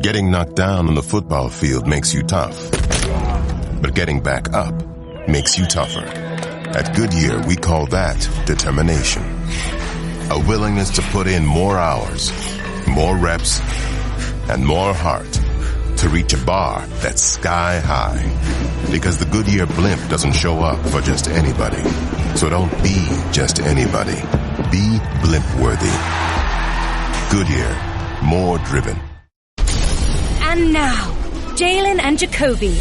Getting knocked down on the football field makes you tough. But getting back up makes you tougher. At Goodyear, we call that determination. A willingness to put in more hours, more reps, and more heart to reach a bar that's sky high. Because the Goodyear blimp doesn't show up for just anybody. So don't be just anybody. Be blimp-worthy. Goodyear, more driven. And now, Jalen and Jacoby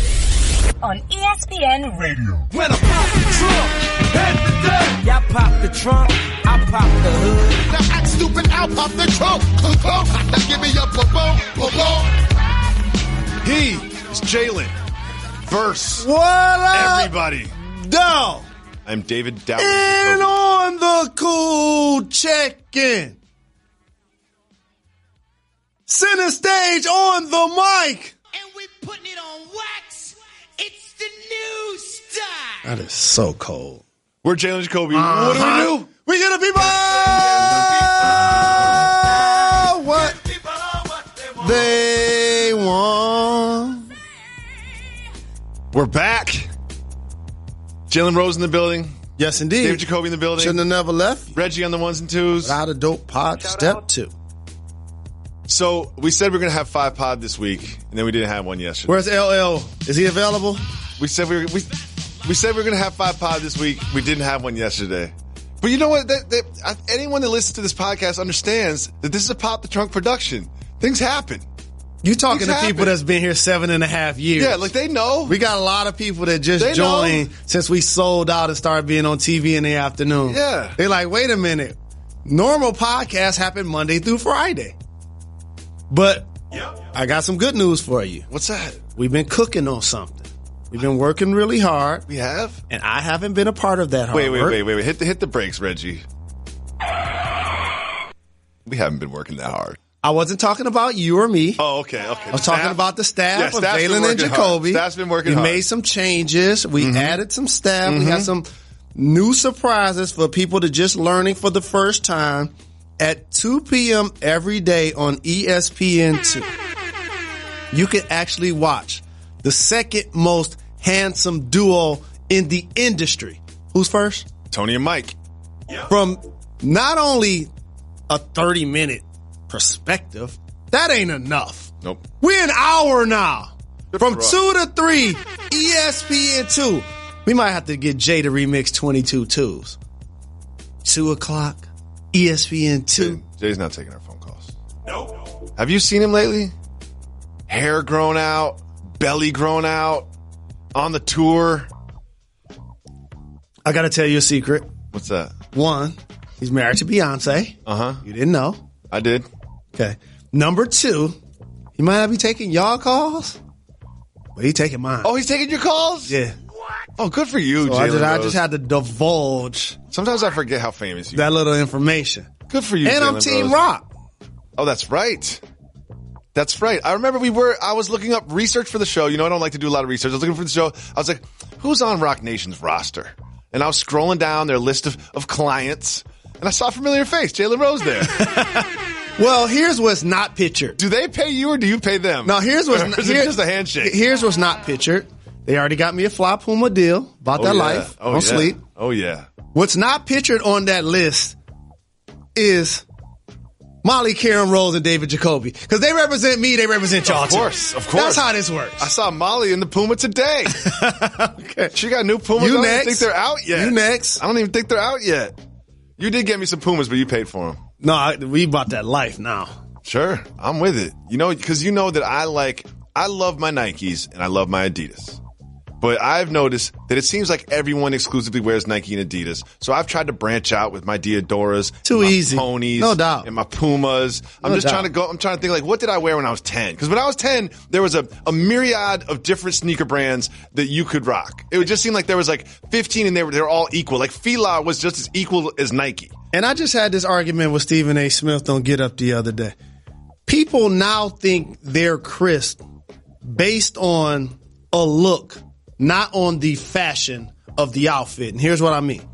on ESPN Radio. When I pop the trunk, head to death. Y'all pop the trunk, I pop the hood. Now act stupid, I'll pop the trunk. Now give me your boom, boom. He is Jalen. Verse. What up, everybody? Dog. I'm David Dowd. And on the cool check-in. Center stage on the mic. And we putting it on wax. It's the new style. That is so cold. We're Jalen Jacoby. What do we do? We get the people what they want. We're back. Jalen Rose in the building. Yes, indeed. David Jacoby in the building. Shouldn't have never left. Reggie on the ones and twos. Without a dope pod, step 2. So we said we were going to have 5 pod this week, and then we didn't have one yesterday. Where's LL? Is he available? We said we were going to have 5 pod this week. We didn't have one yesterday. But you know what? Anyone that listens to this podcast understands that this is a Pop the Trunk production. Things happen. You talking to people that's been here 7.5 years. Yeah, like they know. We got a lot of people that just joined since we sold out and started being on TV in the afternoon. Yeah. They're like, wait a minute. Normal podcasts happen Monday through Friday. But I got some good news for you. What's that? We've been cooking on something. We've been working really hard. We have? And I haven't been a part of that hard work. Wait. Hit the brakes, Reggie. We haven't been working that hard. I wasn't talking about you or me. Oh, okay. I was talking about the staff of Jalen and Jacoby. Hard. Staff's been working hard. We made some changes. We added some staff. We got some new surprises for people that just learning for the first time at 2 p.m. every day on ESPN2. You can actually watch the second most handsome duo in the industry. Who's first? Tony and Mike. From not only a 30-minute perspective, that ain't enough. Nope. We're an hour now. Good from 2 to 3, ESPN2. We might have to get Jay to remix 22 twos. 2 o'clock, ESPN2. Jay's not taking our phone calls. No. Have you seen him lately? Hair grown out, belly grown out, on the tour. I got to tell you a secret. What's that? 1, he's married to Beyonce. Uh-huh. You didn't know. I did. Okay. Number 2, he might not be taking y'all calls, but he's taking mine. Oh, he's taking your calls? Yeah. Oh, good for you, So Jalen. I just had to divulge Sometimes I forget how famous you are. that little information. Good for you, And Jalen I'm Team Rose. Rock. Oh, that's right. That's right. I remember I was looking up research for the show. You know, I don't like to do a lot of research. I was looking for the show. I was like, who's on Rock Nation's roster? And I was scrolling down their list of clients, and I saw a familiar face, Jalen Rose there. Well, here's what's not pictured. Do they pay you or do you pay them? No, here's what's Or is it just a handshake? Here's what's not pictured. They already got me a Fly Puma deal. Bought that life. Don't sleep. Oh, yeah. What's not pictured on that list is Molly, Karen Rose, and David Jacoby. Because they represent me, they represent y'all too. Of course. That's how this works. I saw Molly in the Puma today. Okay. She got new Pumas. You I don't next. even think they're out yet. You next. I don't even think they're out yet. You did get me some Pumas, but you paid for them. No, we bought that life now. Sure. I'm with it. You know, because you know that I love my Nikes and I love my Adidas. But I've noticed that it seems like everyone exclusively wears Nike and Adidas. So I've tried to branch out with my Diodoras, Too my easy. Ponies, No doubt. and my Pumas. I'm trying to think like, what did I wear when I was 10? Because when I was 10, there was a myriad of different sneaker brands that you could rock. It would just seem like there was like 15 and they were all equal. Like Fila was just as equal as Nike. And I just had this argument with Stephen A. Smith on Get Up the other day. People now think they're crisp based on a look, not on the fashion of the outfit. And here's what I mean.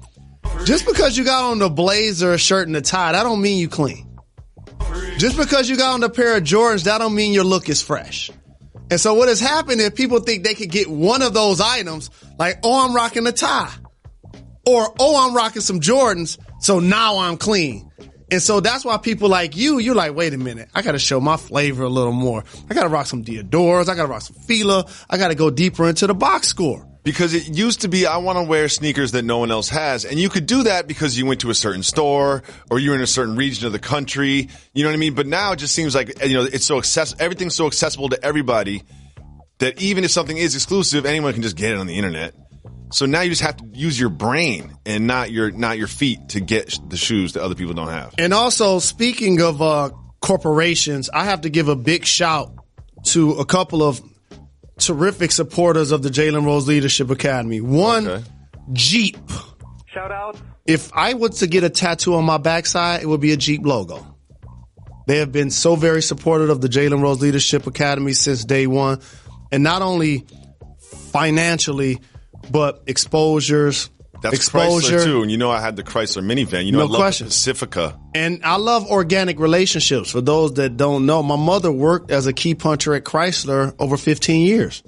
Just because you got on the blazer, a shirt, and a tie, that don't mean you clean. Just because you got on a pair of Jordans, that don't mean your look is fresh. And so what has happened is people think they could get one of those items, like, oh, I'm rocking a tie. Or, oh, I'm rocking some Jordans, so now I'm clean. And so that's why people like you're like, wait a minute, I got to show my flavor a little more. I got to rock some Diodors. I got to rock some Fila. I got to go deeper into the box score. Because it used to be, I want to wear sneakers that no one else has. And you could do that because you went to a certain store or you're in a certain region of the country. You know what I mean? But now it just seems like, it's so accessible. Everything's so accessible to everybody that even if something is exclusive, anyone can just get it on the internet. So now you just have to use your brain and not your feet to get the shoes that other people don't have. And also, speaking of corporations, I have to give a big shout to a couple of terrific supporters of the Jalen Rose Leadership Academy. One, Jeep. Shout out. If I was to get a tattoo on my backside, it would be a Jeep logo. They have been so very supportive of the Jalen Rose Leadership Academy since day one. And not only financially, but exposures. That's Chrysler too. And I had the Chrysler minivan. I love the Pacifica. And I love organic relationships. For those that don't know, my mother worked as a key puncher at Chrysler over 15 years.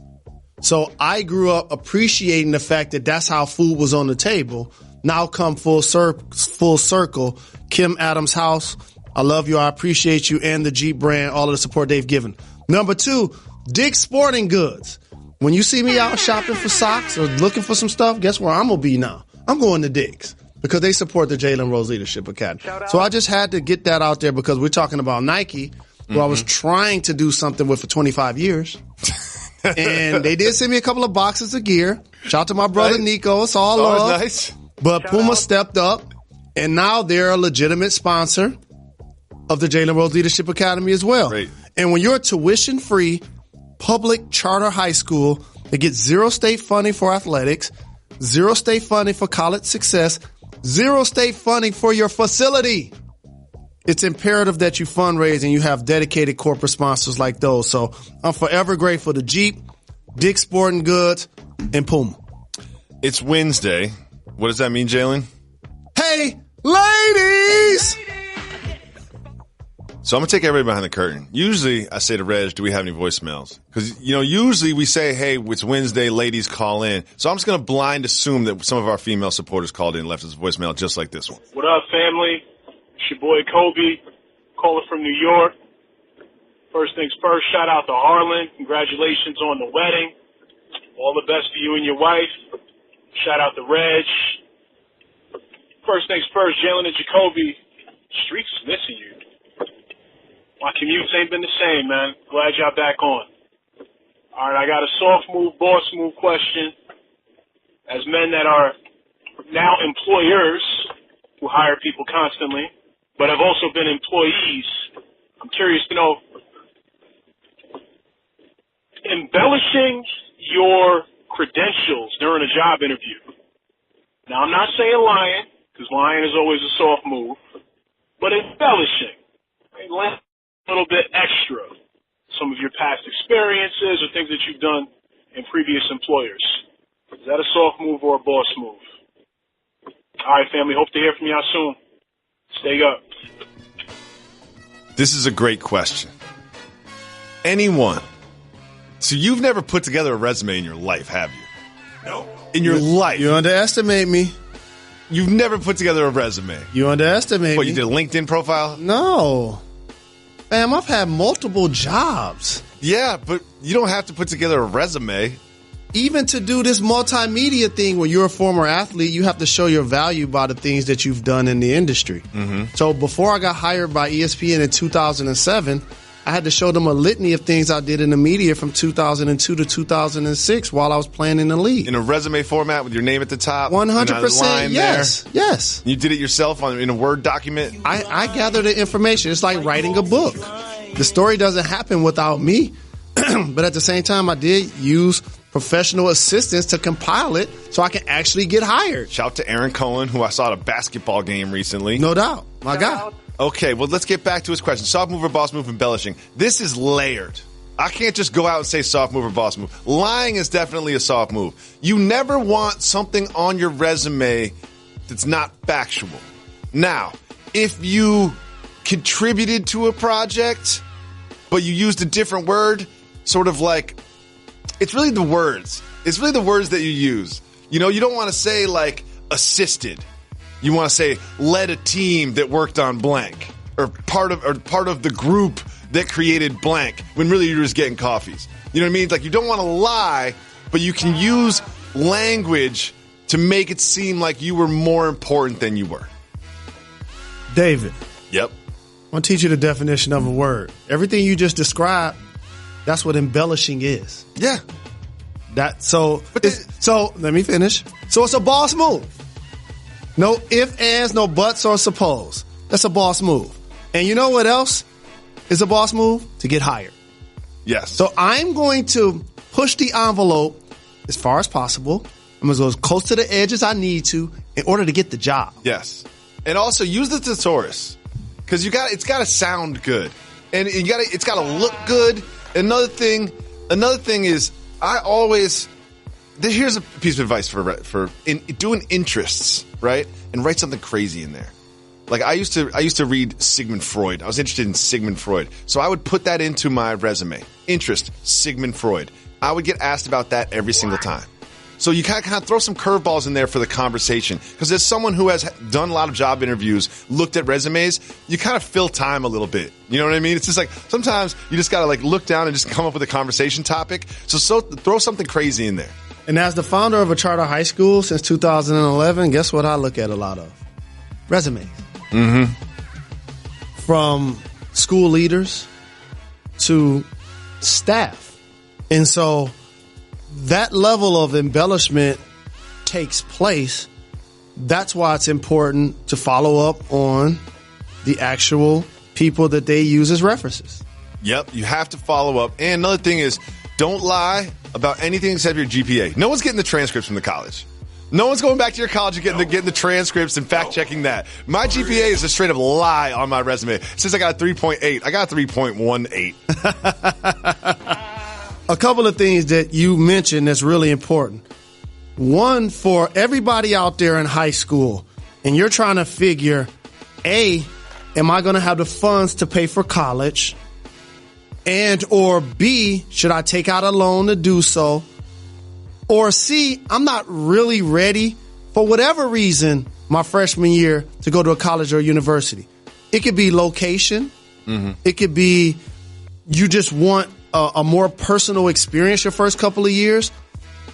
So I grew up appreciating the fact that that's how food was on the table. Now come full circle. Kim Adams' house. I love you. I appreciate you and the Jeep brand, all of the support they've given. Number 2, Dick's Sporting Goods. When you see me out shopping for socks or looking for some stuff, guess where I'm going to be now? I'm going to Dick's because they support the Jalen Rose Leadership Academy. So I just had to get that out there because we're talking about Nike, who I was trying to do something with for 25 years. And they did send me a couple of boxes of gear. Shout out to my brother Nico. It's all love. Nice. But Puma stepped up, and now they're a legitimate sponsor of the Jalen Rose Leadership Academy as well. Great. And when you're a tuition-free public charter high school that gets zero state funding for athletics, zero state funding for college success, zero state funding for your facility, it's imperative that you fundraise and you have dedicated corporate sponsors like those. So I'm forever grateful to Jeep, Dick's Sporting Goods, and Puma. It's Wednesday. What does that mean, Jalen? Hey, ladies! So I'm going to take everybody behind the curtain. Usually I say to Reg, do we have any voicemails? Because, usually we say, hey, it's Wednesday, ladies call in. So I'm just going to blind assume that some of our female supporters called in and left us a voicemail just like this one. What up, family? It's your boy Jacoby, calling from New York. First things first, shout out to Harlan. Congratulations on the wedding. All the best for you and your wife. Shout out to Reg. First things first, Jalen and Jacoby. Streets missing you. My commutes ain't been the same, man. Glad y'all back on. All right, I got a soft move, boss move question. As men that are now employers who hire people constantly, but have also been employees, I'm curious to know, embellishing your credentials during a job interview. Now, I'm not saying lying, because lying is always a soft move, but embellishing. A little bit extra, some of your past experiences or things that you've done in previous employers. Is that a soft move or a boss move? All right, family, hope to hear from y'all soon. Stay up. This is a great question. Anyone. So you've never put together a resume in your life, have you? No. In your life. You underestimate me. You've never put together a resume. You underestimate me. What, you did a LinkedIn profile? No. Fam, I've had multiple jobs. Yeah, but you don't have to put together a resume. Even to do this multimedia thing where you're a former athlete, you have to show your value by the things that you've done in the industry. Mm-hmm. So before I got hired by ESPN in 2007, I had to show them a litany of things I did in the media from 2002 to 2006 while I was playing in the league. In a resume format with your name at the top? 100%, yes, there. Yes. You did it yourself in a Word document? I gather the information. It's like writing a book. The story doesn't happen without me. But at the same time, I did use professional assistants to compile it so I can actually get hired. Shout out to Aaron Cohen, who I saw at a basketball game recently. No doubt. My guy. Okay, well, let's get back to his question. Soft move or boss move, embellishing. This is layered. I can't just go out and say soft move or boss move. Lying is definitely a soft move. You never want something on your resume that's not factual. Now, if you contributed to a project, but you used a different word, sort of like, it's really the words. It's really the words that you use. You know, you don't want to say like assisted. You want to say led a team that worked on blank, or part of the group that created blank, when really you're just getting coffees. You know what I mean? Like, you don't want to lie, but you can use language to make it seem like you were more important than you were. David. Yep. I want to teach you the definition of a word. Everything you just described, that's what embellishing is. Yeah. So let me finish. So it's a boss move. No ifs, ands, no buts, or suppose. That's a boss move. And you know what else is a boss move? To get hired. Yes. So I'm going to push the envelope as far as possible. I'm going to go as close to the edge as I need to in order to get the job. Yes. And also use the thesaurus, because it's got to sound good, and it's got to look good. Another thing is, here's a piece of advice for doing interests, right? And write something crazy in there. Like, I used to read Sigmund Freud. I was interested in Sigmund Freud. So I would put that into my resume. Interest, Sigmund Freud. I would get asked about that every single time. So you kind of throw some curveballs in there for the conversation. Because as someone who has done a lot of job interviews, looked at resumes, you kind of fill time a little bit. You know what I mean? It's just like, sometimes you just got to like look down and just come up with a conversation topic. So throw something crazy in there. And as the founder of a charter high school since 2011, guess what I look at a lot of? Resumes. Mm-hmm. From school leaders to staff. And so that level of embellishment takes place. That's why it's important to follow up on the actual people that they use as references. Yep, you have to follow up. And another thing is, don't lie about anything except your GPA. No one's getting the transcripts from the college. No one's going back to your college and getting the transcripts and fact-checking that. My GPA is a straight-up lie on my resume. It says I got a 3.8. I got a 3.18. A couple of things that you mentioned that's really important. One, for everybody out there in high school, and you're trying to figure, A, am I going to have the funds to pay for college? And or B, should I take out a loan to do so? Or C, I'm not really ready for whatever reason my freshman year to go to a college or a university. It could be location. Mm-hmm. It could be you just want a more personal experience your first couple of years.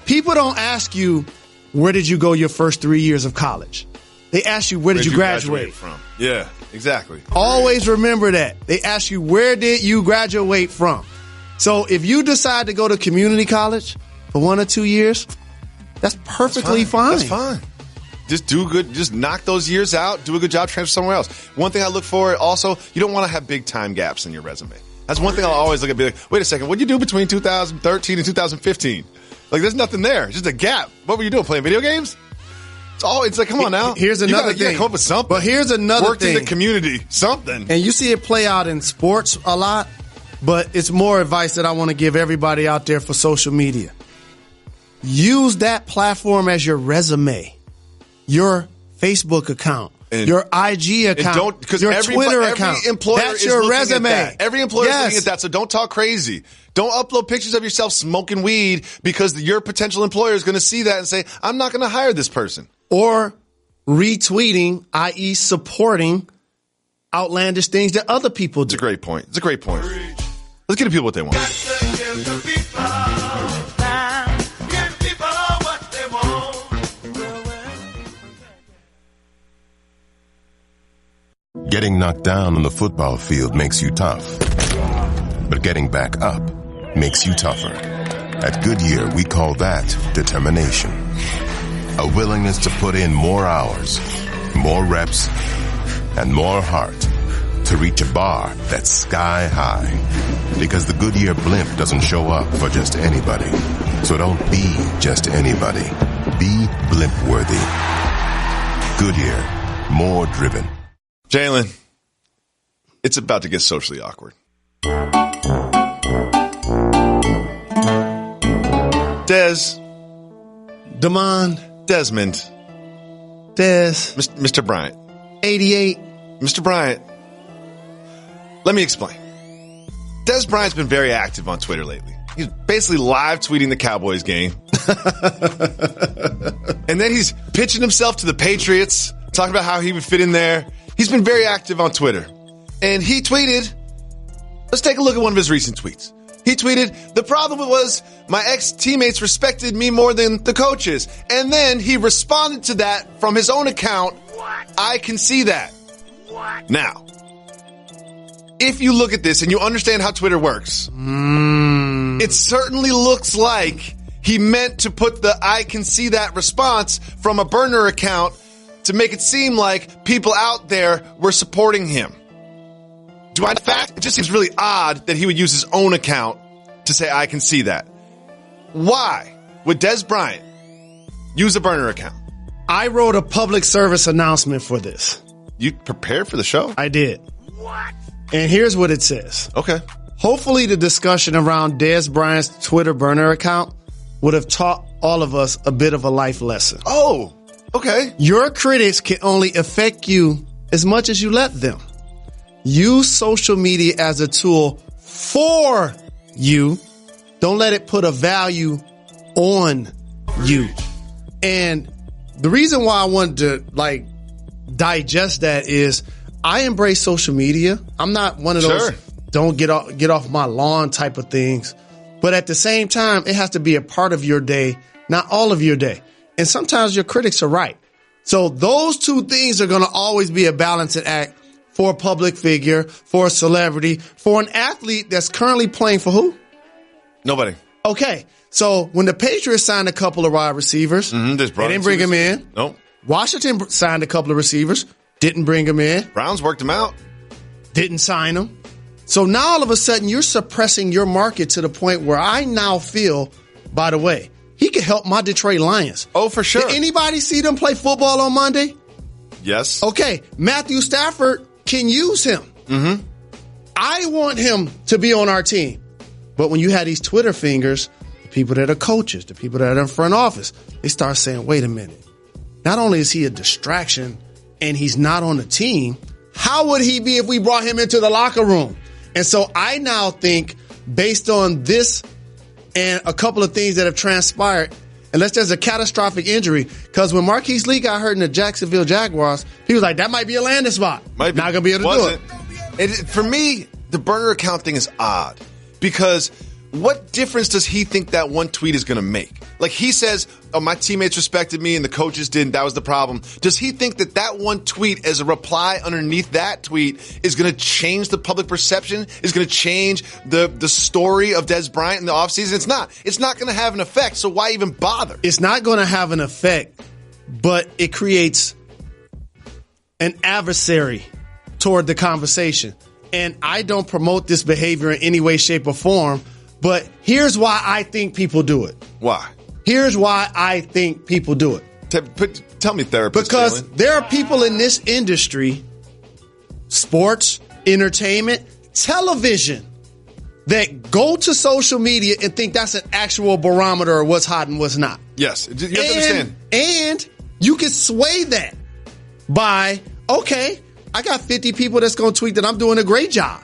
People don't ask you, where did you go your first 3 years of college? They ask you, where did you graduate from? Yeah, exactly. Always remember that. They ask you, where did you graduate from? So if you decide to go to community college for 1 or 2 years, that's perfectly fine. That's fine. Just do good. Just knock those years out. Do a good job. Transfer somewhere else. One thing I look for also, you don't want to have big time gaps in your resume. That's one thing I'll always look at. Be like, wait a second. What'd you do between 2013 and 2015? Like, there's nothing there. It's just a gap. What were you doing? Playing video games? It's like, come on now. Here's another thing. You gotta come up with something. But here's another thing. Worked in the community. Something. And you see it play out in sports a lot, but it's more advice that I want to give everybody out there for social media. Use that platform as your resume, your Facebook account, your IG account, your Twitter account. Every employer That's is your looking resume. at that. Every employer is looking at that, so don't talk crazy. Don't upload pictures of yourself smoking weed because your potential employer is going to see that and say, I'm not going to hire this person. Or retweeting, i.e. supporting outlandish things that other people do. It's a great point. Let's give the people what they want. Getting knocked down on the football field makes you tough. But getting back up makes you tougher. At Goodyear, we call that determination. A willingness to put in more hours, more reps, and more heart to reach a bar that's sky high. Because the Goodyear blimp doesn't show up for just anybody. So don't be just anybody. Be blimp-worthy. Goodyear, more driven. Jalen, it's about to get socially awkward. Desmond. Des. Mr. Bryant. 88. Mr. Bryant, Let me explain. Des Bryant's been very active on Twitter lately. He's basically live tweeting the Cowboys game. And then he's pitching himself to the Patriots, talking about how he would fit in there. He's been very active on Twitter. And he tweeted, let's take a look at one of his recent tweets. He tweeted, the problem was my ex-teammates respected me more than the coaches. And then he responded to that from his own account. I can see that. Now, if you look at this and you understand how Twitter works, it certainly looks like he meant to put the I can see that response from a burner account to make it seem like people out there were supporting him. In fact, it just seems really odd that he would use his own account to say, I can see that. Why would Des Bryant use a burner account? I wrote a public service announcement for this. You prepared for the show? I did. What? And here's what it says. Okay. Hopefully the discussion around Des Bryant's Twitter burner account would have taught all of us a bit of a life lesson. Oh, okay. Your critics can only affect you as much as you let them. Use social media as a tool for you. Don't let it put a value on you. And the reason why I wanted to digest that is I embrace social media. I'm not one of those don't get off my lawn type of things. But at the same time, it has to be a part of your day, not all of your day. And sometimes your critics are right. So those two things are going to always be a balancing act for a public figure, for a celebrity, for an athlete that's currently playing for who? Nobody. Okay. So when the Patriots signed a couple of wide receivers, they didn't bring him in. Nope. Washington signed a couple of receivers, didn't bring him in. Browns worked him out. Didn't sign him. So now all of a sudden you're suppressing your market to the point where I now feel, by the way, he could help my Detroit Lions. Oh, for sure. Did anybody see them play football on Monday? Yes. Okay. Matthew Stafford can use him. Mm-hmm. I want him to be on our team. But when you have these Twitter fingers, the people that are coaches, the people that are in front office, they start saying, wait a minute. Not only is he a distraction and he's not on the team, how would he be if we brought him into the locker room? And so I now think, based on this and a couple of things that have transpired, unless there's a catastrophic injury, because when Marquise Lee got hurt in the Jacksonville Jaguars, he was like, that might be a landing spot. Not going to be able to do it. For me, the burner account thing is odd because what difference does he think that one tweet is going to make? Like he says, oh, my teammates respected me and the coaches didn't. That was the problem. Does he think that that one tweet as a reply underneath that tweet is going to change the public perception? Is going to change the story of Des Bryant in the offseason? It's not. It's not going to have an effect. So why even bother? It's not going to have an effect, but it creates an adversary toward the conversation. And I don't promote this behavior in any way, shape, or form. But here's why I think people do it. Why? Here's why I think people do it. Tell me, therapist. Because Jalen. there are people in this industry, sports, entertainment, television, that go to social media and think that's an actual barometer of what's hot and what's not. Yes. You have to understand. And you can sway that by, okay, I got 50 people that's going to tweet that I'm doing a great job.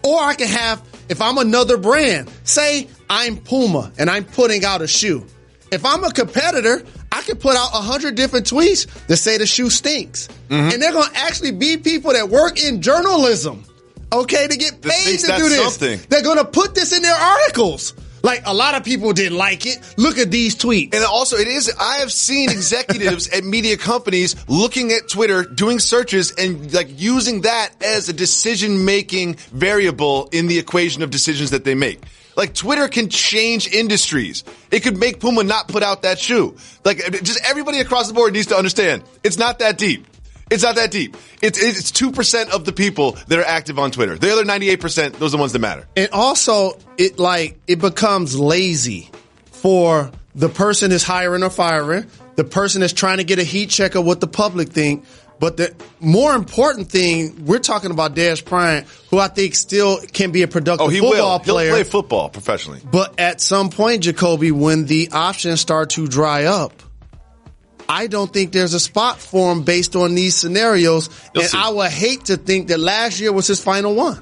Or I can have, if I'm another brand, say I'm Puma and I'm putting out a shoe. If I'm a competitor, I can put out 100 different tweets that say the shoe stinks. Mm-hmm. And they're going to actually be people that work in journalism, okay, to get paid to do this. Something. They're going to put this in their articles. Like, a lot of people didn't like it. Look at these tweets. And also, I have seen executives at media companies looking at Twitter, doing searches, and using that as a decision-making variable in the equation of decisions that they make. Like, Twitter can change industries. It could make Puma not put out that shoe. Just everybody across the board needs to understand, it's not that deep. It's not that deep. It's 2% of the people that are active on Twitter. The other 98%, those are the ones that matter. And also, it becomes lazy for the person that's hiring or firing, the person that's trying to get a heat check of what the public think. But the more important thing, we're talking about Des Bryant, who I think still can be a productive football player. He'll play football professionally. But at some point, Jacoby, when the options start to dry up, I don't think there's a spot for him based on these scenarios. See. I would hate to think that last year was his final one.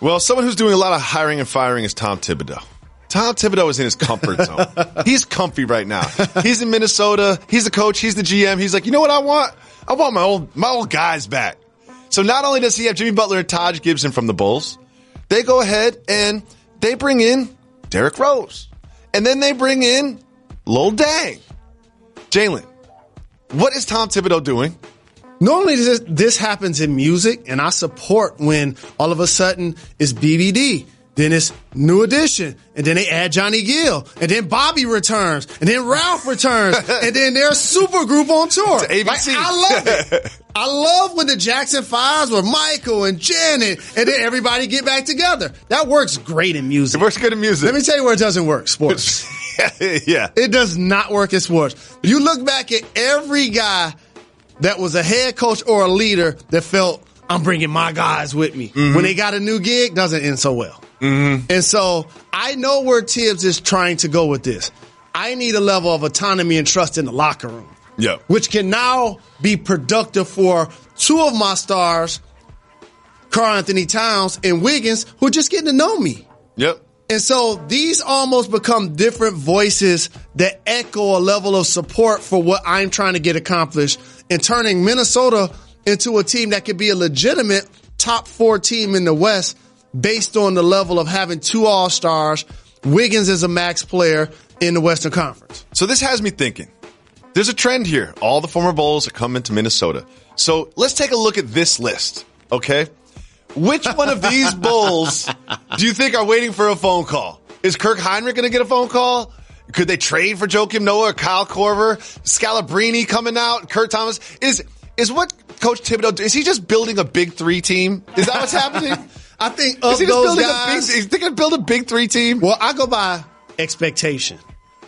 Well, someone who's doing a lot of hiring and firing is Tom Thibodeau. Tom Thibodeau is in his comfort zone. He's comfy right now. He's in Minnesota. He's the coach. He's the GM. He's like, you know what I want? I want my old guys back. So not only does he have Jimmy Butler and Taj Gibson from the Bulls, they go ahead and they bring in Derrick Rose. And then they bring in Lil Dang. Jalen, what is Tom Thibodeau doing? Normally this happens in music, and I support when all of a sudden it's BBD. Then it's New Edition, and then they add Johnny Gill, and then Bobby returns, and then Ralph returns, and then there's supergroup on tour. ABC. Like, I love it. I love when the Jackson 5s were Michael and Janet, and then everybody get back together. That works great in music. It works good in music. Let me tell you where it doesn't work, sports. Yeah. It does not work in sports. You look back at every guy that was a head coach or a leader that felt, I'm bringing my guys with me. Mm-hmm. When they got a new gig, doesn't end so well. Mm-hmm. And so I know where Tibbs is trying to go with this. I need a level of autonomy and trust in the locker room. Yep. Which can now be productive for two of my stars, Karl Anthony Towns and Wiggins, who are just getting to know me. Yep. And so these almost become different voices that echo a level of support for what I'm trying to get accomplished, and turning Minnesota into a team that could be a legitimate top 4 team in the West based on the level of having 2 All-Stars. Wiggins is a max player in the Western Conference. So this has me thinking. There's a trend here. All the former Bulls are coming to Minnesota. So let's take a look at this list, okay? Which one of these Bulls do you think are waiting for a phone call? Is Kirk Heinrich going to get a phone call? Could they trade for Joakim Noah or Kyle Korver? Scalabrine coming out? Kurt Thomas? Is what Coach Thibodeau, is he just building a big 3 team? Is that what's happening? I think of those guys. Is he going to build a big 3 team? Well, I go by expectation.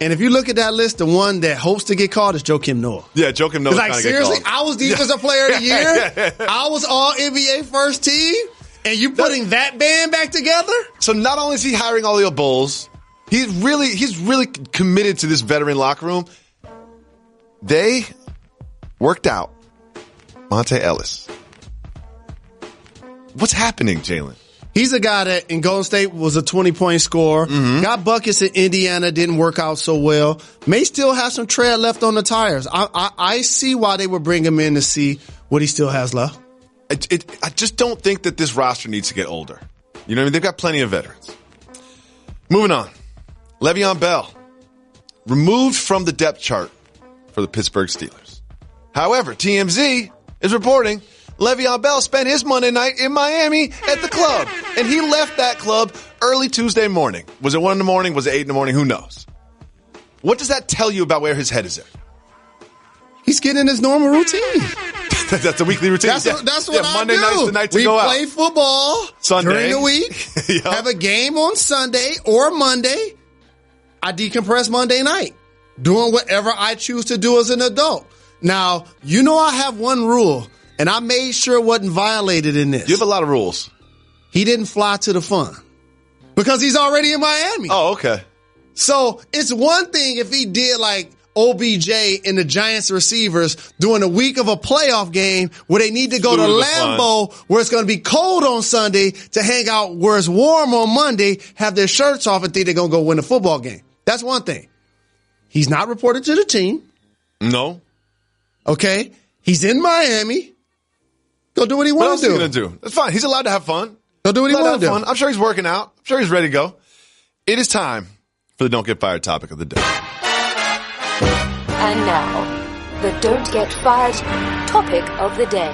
And if you look at that list, the one that hopes to get called is Joakim Noah. Yeah, Joakim Noah. Like, seriously, I was defensive player of the year. I was all NBA first team. And you putting that band back together? So not only is he hiring all the Bulls, he's really committed to this veteran locker room. They worked out Monte Ellis. What's happening, Jalen? He's a guy that in Golden State was a 20-point scorer. Mm-hmm. Got buckets in Indiana, didn't work out so well. May still have some tread left on the tires. I see why they would bring him in to see what he still has left. I just don't think that this roster needs to get older. You know what I mean? They've got plenty of veterans. Moving on. Le'Veon Bell, removed from the depth chart for the Pittsburgh Steelers. However, TMZ is reporting Le'Veon Bell spent his Monday night in Miami at the club, and he left that club early Tuesday morning. Was it 1 in the morning? Was it 8 in the morning? Who knows? What does that tell you about where his head is at? He's getting his normal routine. That's the weekly routine. That's what I Monday do. night's the night to go out. We play football Sunday during the week. Yep. Have a game on Sunday or Monday. I decompress Monday night, doing whatever I choose to do as an adult. Now, you know I have one rule, and I made sure it wasn't violated in this. You have a lot of rules. He didn't fly to the fun because he's already in Miami. Oh, okay. So it's one thing if he did like OBJ and the Giants receivers during a week of a playoff game where they need to go to Lambeau where it's going to be cold on Sunday to hang out where it's warm on Monday, have their shirts off and think they're going to go win a football game. That's one thing. He's not reported to the team. No. Okay. He's in Miami. Go do what he wants to do. What else is he going to do? That's fine. He's allowed to have fun. Go do what he wants to do. I'm sure he's working out. I'm sure he's ready to go. It is time for the Don't Get Fired topic of the day. And now, the Don't Get Fired topic of the day.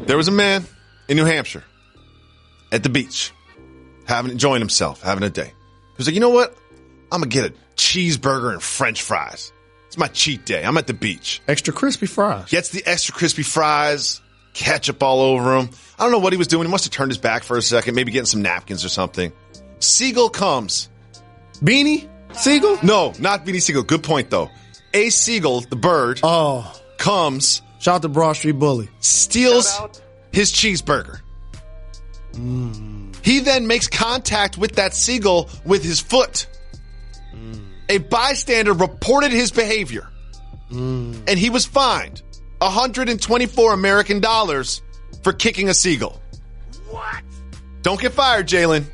There was a man in New Hampshire at the beach enjoying himself, having a day. He was like, you know what? I'm going to get a cheeseburger and French fries. It's my cheat day. I'm at the beach. Extra crispy fries. Gets the extra crispy fries, ketchup all over him. I don't know what he was doing. He must have turned his back for a second, maybe getting some napkins or something. Seagull comes. Beanie? Seagull? No, not Beanie Seagull. Good point, though. A seagull, the bird, comes. Shout out to Broad Street Bully. Steals his cheeseburger. He then makes contact with that seagull with his foot. a bystander reported his behavior, and he was fined $124 American for kicking a seagull. What? Don't get fired, Jalen.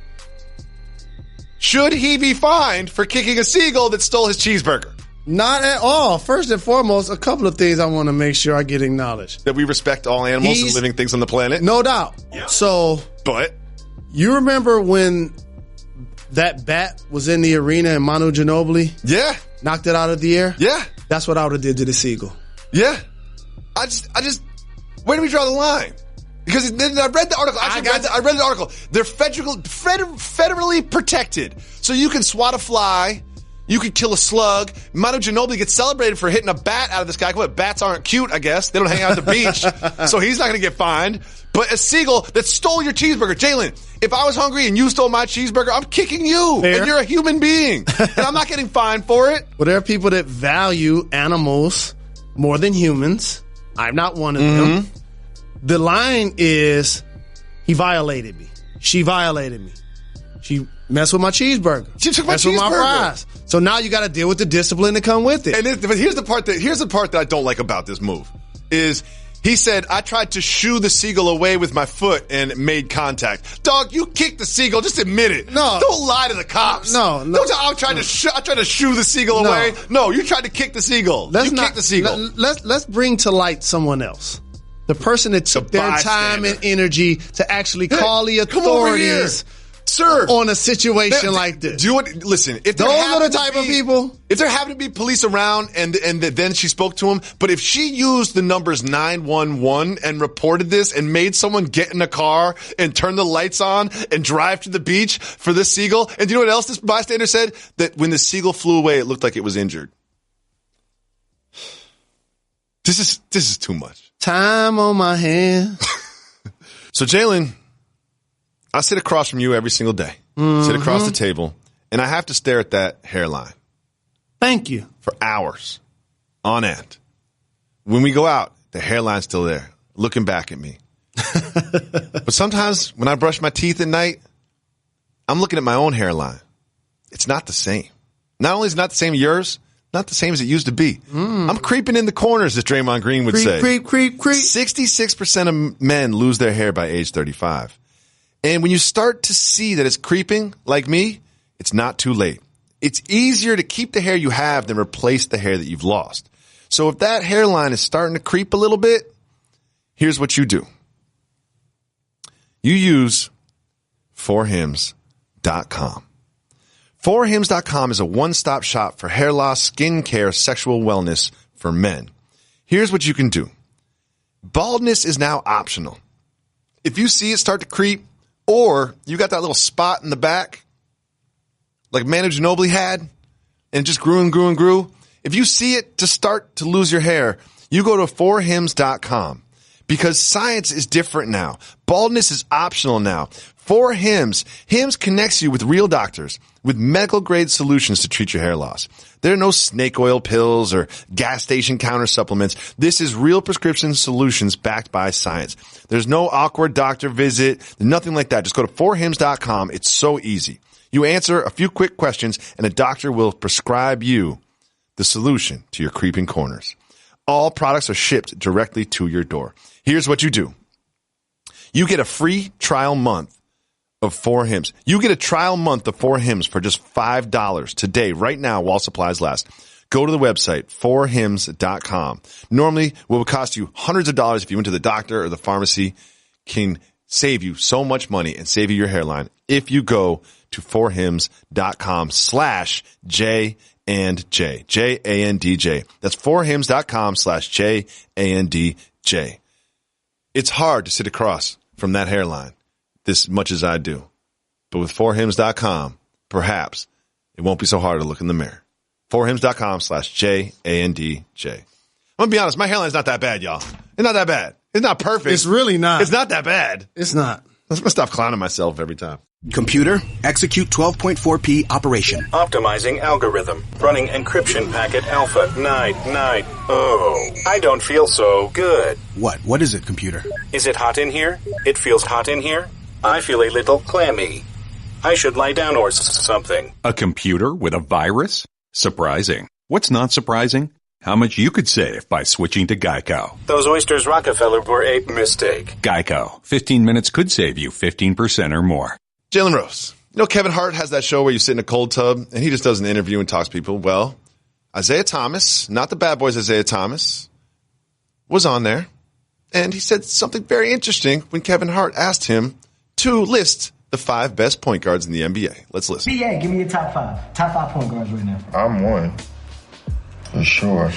Should he be fined for kicking a seagull that stole his cheeseburger? Not at all. First and foremost, a couple of things I want to make sure I get acknowledged. That we respect all animals and living things on the planet? No doubt. Yeah. So, but you remember when that bat was in the arena and Manu Ginobili knocked it out of the air? Yeah. That's what I would have did to the seagull. Yeah. I just, where do we draw the line? Because then I read the article. I read the article. They're federally protected. So you can swat a fly. You could kill a slug. Manu Ginobili gets celebrated for hitting a bat out of the sky. What, bats aren't cute, I guess. They don't hang out at the beach. So he's not going to get fined. But a seagull that stole your cheeseburger. Jalen, if I was hungry and you stole my cheeseburger, I'm kicking you. Fair. And you're a human being. And I'm not getting fined for it. Well, there are people that value animals more than humans. I'm not one of them. The line is, he violated me. She violated me. She messed with my cheeseburger. She took my messed with my cheeseburger. fries. So now you got to deal with the discipline that come with it. But here's the part that I don't like about this move is he said, I tried to shoo the seagull away with my foot and made contact. Dog, you kicked the seagull. Just admit it. No. Don't lie to the cops. No. Don't tell, I tried to shoo the seagull away. No, you tried to kick the seagull. Kicked the seagull. Let's bring to light someone else. The person that took their time and energy to actually call the authorities, sir, on a situation like this. Listen, if those are the type of people. If there happened to be police around and then she spoke to him, but if she used the numbers 911 and reported this and made someone get in a car and turn the lights on and drive to the beach for this seagull, and do you know what else this bystander said? That when the seagull flew away, it looked like it was injured. This is too much. Time on my hands. So, Jalen, I sit across from you every single day. Sit across the table, and I have to stare at that hairline. Thank you. For hours on end. When we go out, the hairline's still there, looking back at me. But sometimes when I brush my teeth at night, I'm looking at my own hairline. It's not the same. Not only is it not the same as yours, not the same as it used to be. I'm creeping in the corners, as Draymond Green would say. Creep. 66% of men lose their hair by age 35. And when you start to see that it's creeping, like me, it's not too late. It's easier to keep the hair you have than replace the hair that you've lost. So if that hairline is starting to creep a little bit, here's what you do. You use 4hims.com. 4hims.com is a one-stop shop for hair loss, skin care, sexual wellness for men. Here's what you can do. Baldness is now optional. If you see it start to creep, or you got that little spot in the back, like Manu Ginobili had, and it just grew and grew and grew, if you see it to start to lose your hair, you go to 4hims.com. Because science is different now. Baldness is optional now. 4Hims. Hims connects you with real doctors with medical-grade solutions to treat your hair loss. There are no snake oil pills or gas station counter supplements. This is real prescription solutions backed by science. There's no awkward doctor visit, nothing like that. Just go to 4hims.com. It's so easy. You answer a few quick questions, and a doctor will prescribe you the solution to your creeping corners. All products are shipped directly to your door. Here's what you do. You get a free trial month of 4Hims. You get a trial month of 4Hims for just $5 today, right now, while supplies last. Go to the website, 4hims.com. Normally, what would cost you hundreds of dollars if you went to the doctor or the pharmacy can save you so much money and save you your hairline if you go to 4hims.com/J and J. J-A-N-D-J. That's 4hims.com/J-A-N-D-J. It's hard to sit across from that hairline this much as I do. But with 4hims.com, perhaps it won't be so hard to look in the mirror. 4hims.com/J-A-N-D-J. I'm going to be honest, my hairline's not that bad, y'all. It's not that bad. It's not perfect. It's really not. It's not that bad. It's not. I'm going to stop clowning myself every time. Computer, execute 12.4p operation. Optimizing algorithm. Running encryption packet alpha. Night. Oh, I don't feel so good. What is it, computer? Is it hot in here? It feels hot in here. I feel a little clammy. I should lie down or something. A computer with a virus? Surprising. What's not surprising? How much you could save by switching to Geico. Those oysters Rockefeller were a mistake. Geico. 15 minutes could save you 15% or more. Jalen Rose. You know, Kevin Hart has that show where you sit in a cold tub and he just does an interview and talks to people. Well, Isaiah Thomas, not the Bad Boys Isaiah Thomas, was on there. And he said something very interesting when Kevin Hart asked him to list the 5 best point guards in the NBA. Let's listen. BA, give me your top 5. Top 5 point guards right now. I'm one. For sure.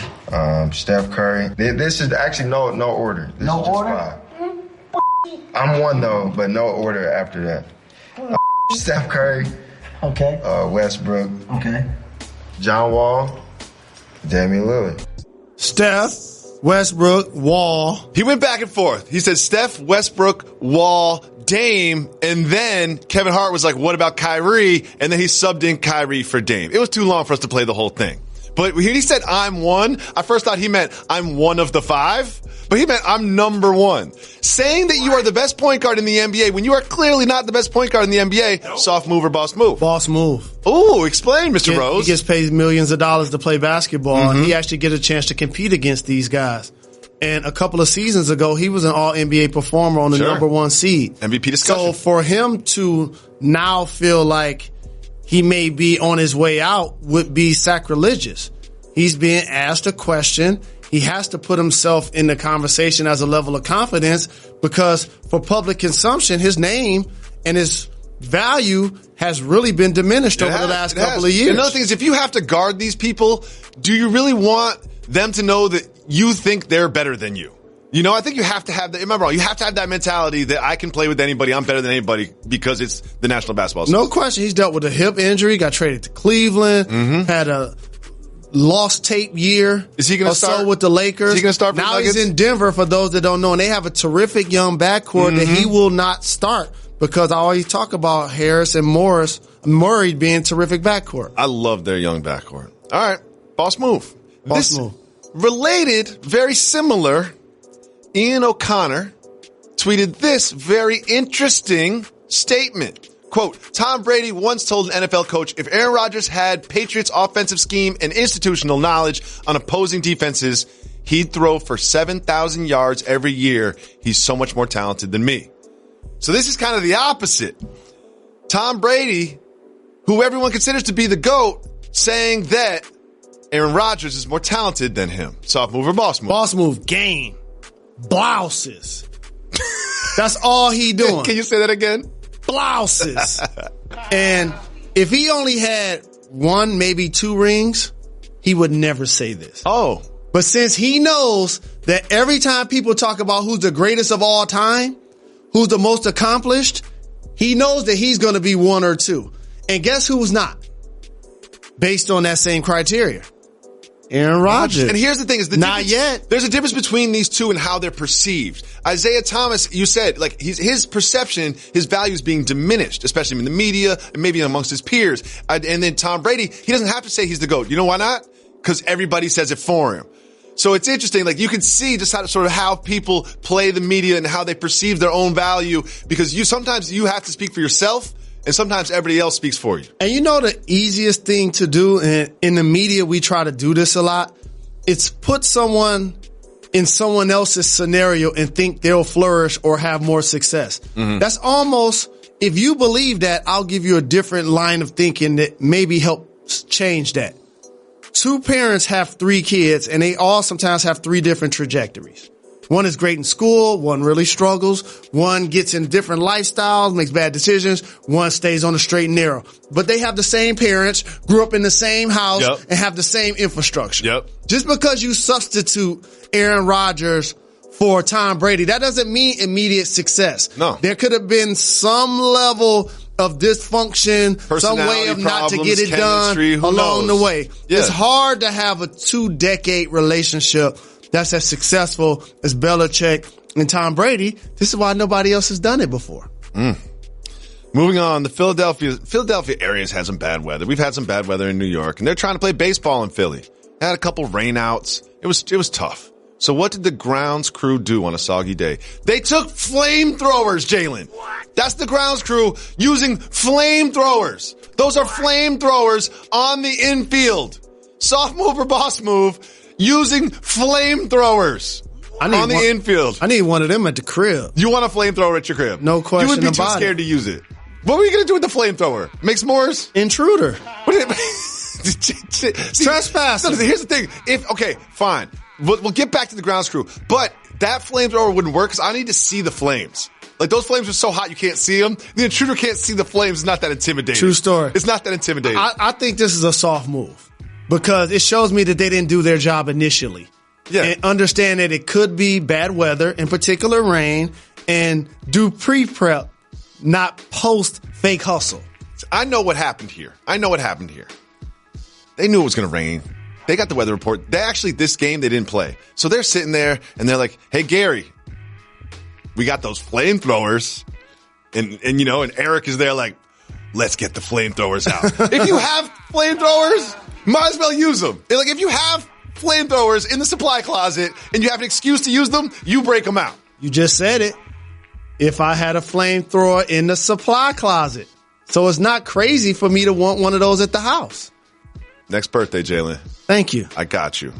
Steph Curry. This is actually no order. This no is order? 5. I'm one, though, but no order after that. Steph Curry. Okay. Westbrook. Okay. John Wall. Damian Lillard. Steph, Westbrook, Wall. He went back and forth. He said Steph, Westbrook, Wall, Dame, and then Kevin Hart was like, what about Kyrie? And then he subbed in Kyrie for Dame. It was too long for us to play the whole thing. But when he said I'm one, I first thought he meant I'm one of the 5, but he meant I'm number 1. Saying that you are the best point guard in the NBA when you are clearly not the best point guard in the NBA, soft move or boss move? Boss move. Ooh, explain, Mr. Rose. He gets paid millions of dollars to play basketball, and he actually get a chance to compete against these guys. And a couple of seasons ago, he was an all-NBA performer on the number 1 seed. MVP discussion. So for him to now feel like he may be on his way out would be sacrilegious. He's being asked a question. He has to put himself in the conversation as a level of confidence because for public consumption, his name and his value has really been diminished over the last couple of years. Another thing is, if you have to guard these people, do you really want them to know that you think they're better than you? You know, I think you have to have that. Remember, you have to have that mentality that I can play with anybody. I'm better than anybody because it's the National Basketball Association. No question. He's dealt with a hip injury, got traded to Cleveland, had a lost tape year. Is he going to start with the Lakers? Is he going to start for now the Nuggets? He's in Denver for those that don't know, and they have a terrific young backcourt that he will not start because I always talk about Harris and Murray being terrific backcourt. I love their young backcourt. All right. Boss move. Boss move. Related, very similar, Ian O'Connor tweeted this very interesting statement. Quote, Tom Brady once told an NFL coach, if Aaron Rodgers had Patriots offensive scheme and institutional knowledge on opposing defenses, he'd throw for 7,000 yards every year. He's so much more talented than me. So this is kind of the opposite. Tom Brady, who everyone considers to be the GOAT, saying that Aaron Rodgers is more talented than him. Soft move or boss move? Boss move, game. Blouses. That's all he doing. Can you say that again? Blouses. And if he only had 1, maybe 2 rings, he would never say this. Oh. But since he knows that every time people talk about who's the greatest of all time, who's the most accomplished, he knows that he's going to be 1 or 2. And guess who's not? Based on that same criteria. Aaron Rodgers. And here's the thing: not yet. There's a difference between these two and how they're perceived. Isaiah Thomas, you said, like his perception, his value is being diminished, especially in the media and maybe amongst his peers. And then Tom Brady, he doesn't have to say he's the GOAT. You know why not? Because everybody says it for him. So it's interesting. Like you can see just how people play the media and how they perceive their own value. Because sometimes you have to speak for yourself. And sometimes everybody else speaks for you. And you know the easiest thing to do, and in the media we try to do this a lot, it's put someone in someone else's scenario and think they'll flourish or have more success. That's almost, if you believe that, I'll give you a different line of thinking that maybe helps change that. 2 parents have 3 kids and they all sometimes have 3 different trajectories. One is great in school. One really struggles. One gets in different lifestyles, makes bad decisions. One stays on the straight and narrow. But they have the same parents, grew up in the same house, and have the same infrastructure. Just because you substitute Aaron Rodgers for Tom Brady, that doesn't mean immediate success. No. There could have been some level of dysfunction, some way of not to get it done along the way. It's hard to have a 2-decade relationship that's as successful as Belichick and Tom Brady. This is why nobody else has done it before. Moving on, the Philadelphia area has had some bad weather. We've had some bad weather in New York, and they're trying to play baseball in Philly. They had a couple rainouts. It was tough. So what did the grounds crew do on a soggy day? They took flamethrowers, Jalen. That's the grounds crew using flamethrowers. Those are flamethrowers on the infield. soft move or boss move, using flamethrowers on the infield. I need one of them at the crib. You want a flamethrower at your crib? No question about it. You would be too scared to use it. What were you going to do with the flamethrower? Make s'mores? Intruder. Trespass. Here's the thing. Okay, fine. We'll get back to the ground screw. But that flamethrower wouldn't work because I need to see the flames. Like, those flames are so hot you can't see them. The intruder can't see the flames. It's not that intimidating. True story. It's not that intimidating. I think this is a soft move because it shows me that they didn't do their job initially. Yeah. And understand that it could be bad weather, in particular rain, and do pre-prep, not post-fake hustle. I know what happened here. They knew it was going to rain. They got the weather report. This game, they didn't play. So they're sitting there, and they're like, hey, Gary, we got those flamethrowers. And Eric is there like, let's get the flamethrowers out. If you have flamethrowers, might as well use them. Like, if you have flamethrowers in the supply closet and you have an excuse to use them, you break them out. You just said it. If I had a flamethrower in the supply closet. So it's not crazy for me to want one of those at the house. Next birthday, Jalen. Thank you. I got you.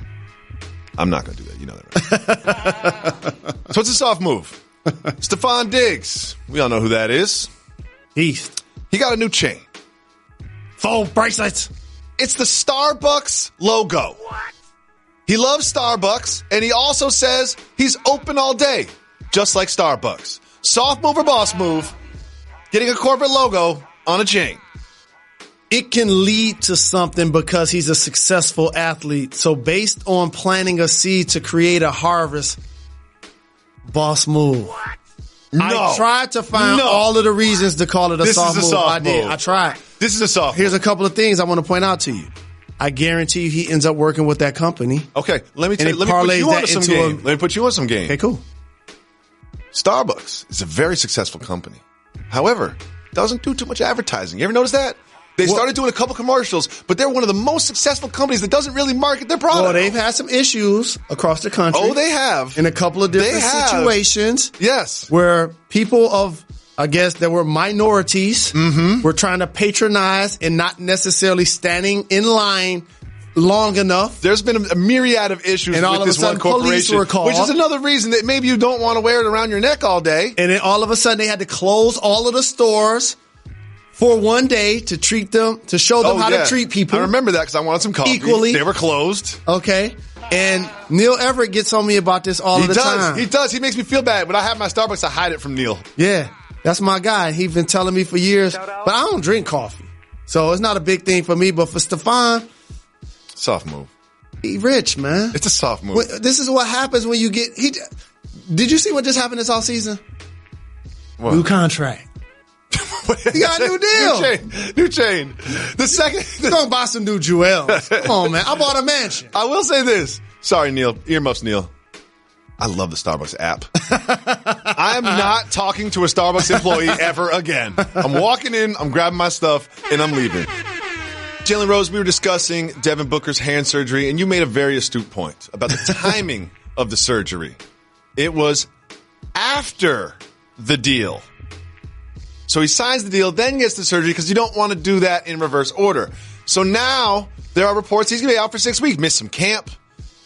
I'm not going to do that. You know that, right? So it's a soft move. Stephon Diggs. We all know who that is. He got a new chain. 4 bracelets. It's the Starbucks logo. What? He loves Starbucks, and he also says he's open all day, just like Starbucks. Soft move or boss move, getting a corporate logo on a chain. It can lead to something because he's a successful athlete. So based on planting a seed to create a harvest, boss move. What? No. I tried to find all of the reasons to call it a soft move. I did. I tried. This is a soft Here's move. A couple of things I want to point out to you. I guarantee you he ends up working with that company. Okay, let me put you on some game. Let me put you on some game. Okay, cool. Starbucks is a very successful company. However, doesn't do too much advertising. You ever notice that? They started doing a couple commercials, but they're one of the most successful companies that doesn't really market their product. Well, they've had some issues across the country. Oh, they have. In a couple of different situations. Yes. Where people of, I guess, there were minorities were trying to patronize and not necessarily standing in line long enough. There's been a myriad of issues and all with of this one corporation, were called, which is another reason that maybe you don't want to wear it around your neck all day. And then all of a sudden they had to close all of the stores for one day to treat them, to show them how to treat people. I remember that because I wanted some coffee. Equally. They were closed. Okay. And Neil Everett gets on me about this all the time. He does. He makes me feel bad. When I have my Starbucks, I hide it from Neil. Yeah. That's my guy. He's been telling me for years, but I don't drink coffee. So it's not a big thing for me. But for Stephon, soft move. He rich, man. It's a soft move. This is what happens when you get, did you see what just happened this offseason? What? New contract. He got a new deal. New chain. The second. You're going to buy some new jewels. Come on, man. I bought a mansion. I will say this. Sorry, Neil. Earmuffs, Neil. I love the Starbucks app. I am not talking to a Starbucks employee ever again. I'm walking in, I'm grabbing my stuff, and I'm leaving. Jalen Rose, we were discussing Devin Booker's hand surgery, and you made a very astute point about the timing of the surgery. It was after the deal. So he signs the deal, then gets the surgery because you don't want to do that in reverse order. So now there are reports he's going to be out for 6 weeks, missed some camp.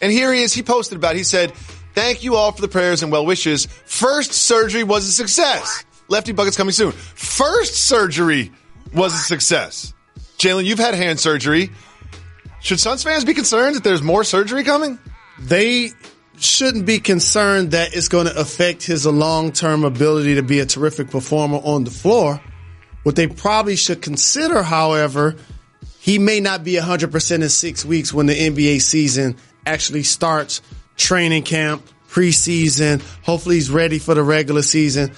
And here he is. He posted about it. He said, thank you all for the prayers and well wishes. First surgery was a success. Lefty buckets coming soon. First surgery was a success. Jalen, you've had hand surgery. Should Suns fans be concerned that there's more surgery coming? They shouldn't be concerned that it's going to affect his long-term ability to be a terrific performer on the floor. What they probably should consider, however, he may not be 100% in 6 weeks when the NBA season actually starts, training camp, preseason. Hopefully he's ready for the regular season.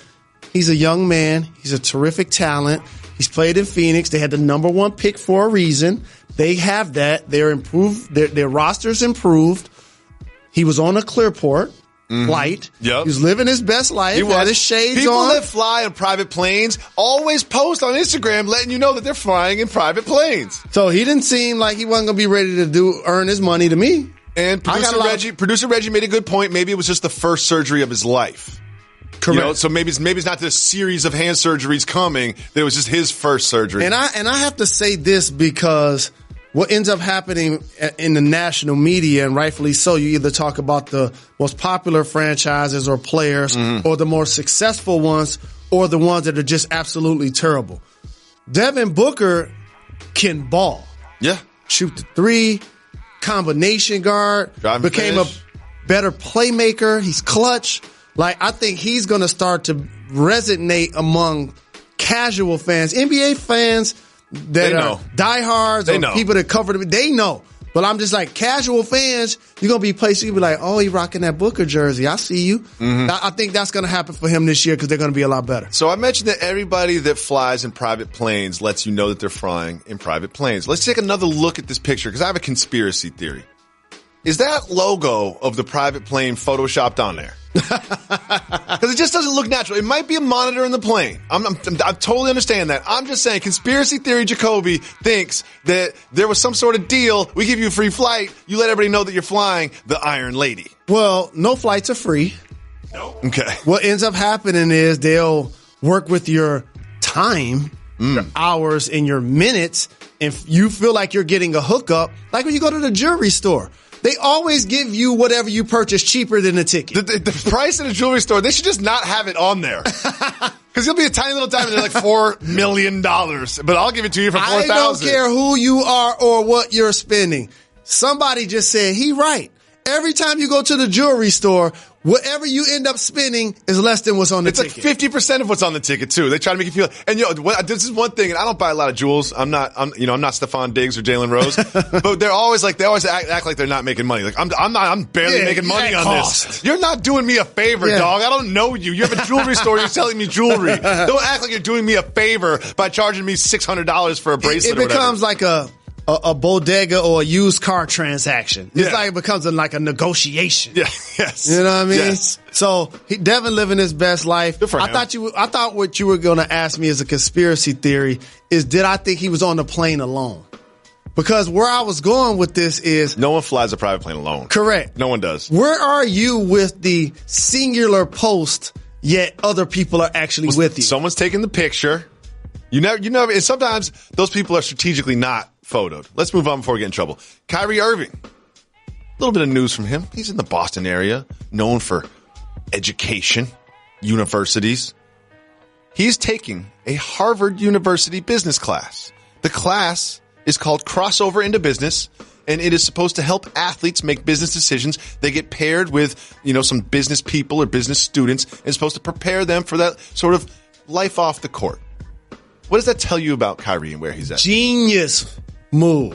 He's a young man. He's a terrific talent. He's played in Phoenix. They had the number 1 pick for a reason. They have that. They're improved. Their roster's improved. He was on a Clearport flight. Yep. He was living his best life. He was. Had his shades People on. that fly in private planes always post on Instagram letting you know that they're flying in private planes. So he didn't seem like he wasn't going to be ready to earn his money to me. And producer Reggie made a good point. Maybe it was just the first surgery of his life. Correct. You know, so maybe it's not this series of hand surgeries coming. That it was just his first surgery. And I have to say this because what ends up happening in the national media, and rightfully so, you either talk about the most popular franchises or players or the more successful ones or the ones that are just absolutely terrible. Devin Booker can ball. Yeah. Shoot the three, combination guard, became a better playmaker. He's clutch. Like, I think he's going to start to resonate among casual fans, NBA fans that are diehards or people that cover them. They know. But I'm just like, casual fans, you're going to be places, you'll be like, oh, he rocking that Booker jersey. I see you. I think that's going to happen for him this year because they're going to be a lot better. So I mentioned that everybody that flies in private planes lets you know that they're flying in private planes. Let's take another look at this picture because I have a conspiracy theory. Is that logo of the private plane photoshopped on there? Because it just doesn't look natural. It might be a monitor in the plane. I totally understand that. I'm just saying, conspiracy theory Jacoby thinks that there was some sort of deal. We give you a free flight. You let everybody know that you're flying the Iron Lady. Well, no flights are free. No. Okay. What ends up happening is they'll work with your time, your hours, and your minutes. If you feel like you're getting a hookup, like when you go to the jewelry store. They always give you whatever you purchase cheaper than the ticket. The price at a jewelry store, they should just not have it on there. Because you'll be a tiny little diamond, they're like $4 million. But I'll give it to you for $4,000. I don't care who you are or what you're spending. Somebody just said, he right. Every time you go to the jewelry store, whatever you end up spending is less than what's on the ticket. It's like 50% of what's on the ticket too. They try to make you feel, and this is one thing, and I don't buy a lot of jewels. I'm not Stephon Diggs or Jalen Rose, but they always act like they're not making money. Like I'm barely making money on this. You're not doing me a favor, dog. I don't know you. You have a jewelry store. You're selling me jewelry. Don't act like you're doing me a favor by charging me $600 for a bracelet. It becomes like a bodega or a used car transaction. It's like it becomes like a negotiation. Yeah, yes. You know what I mean? Yes. So Devin living his best life. Good for him. I thought what you were going to ask me as a conspiracy theory is, did I think he was on the plane alone? Because where I was going with this is, no one flies a private plane alone. Correct. No one does. Where are you with the singular post, yet other people are actually with you? Someone's taking the picture. You never, and sometimes those people are strategically not photoed. Let's move on before we get in trouble. Kyrie Irving. A little bit of news from him. He's in the Boston area, known for education, universities. He's taking a Harvard University business class. The class is called Crossover into Business, and it is supposed to help athletes make business decisions. They get paired with, some business people or business students, and it's supposed to prepare them for that sort of life off the court. What does that tell you about Kyrie and where he's at? Genius move.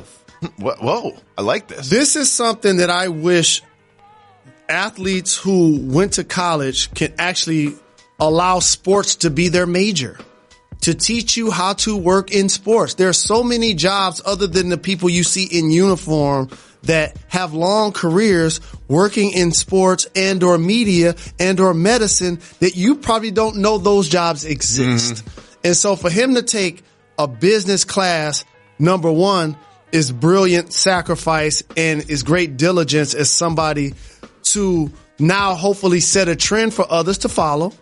Whoa, I like this. This is something that I wish athletes who went to college can actually allow sports to be their major, to teach you how to work in sports. There are so many jobs other than the people you see in uniform that have long careers working in sports and or media and or medicine that you probably don't know those jobs exist. And so for him to take a business class, number one, is brilliant sacrifice and is great diligence as somebody to now hopefully set a trend for others to follow.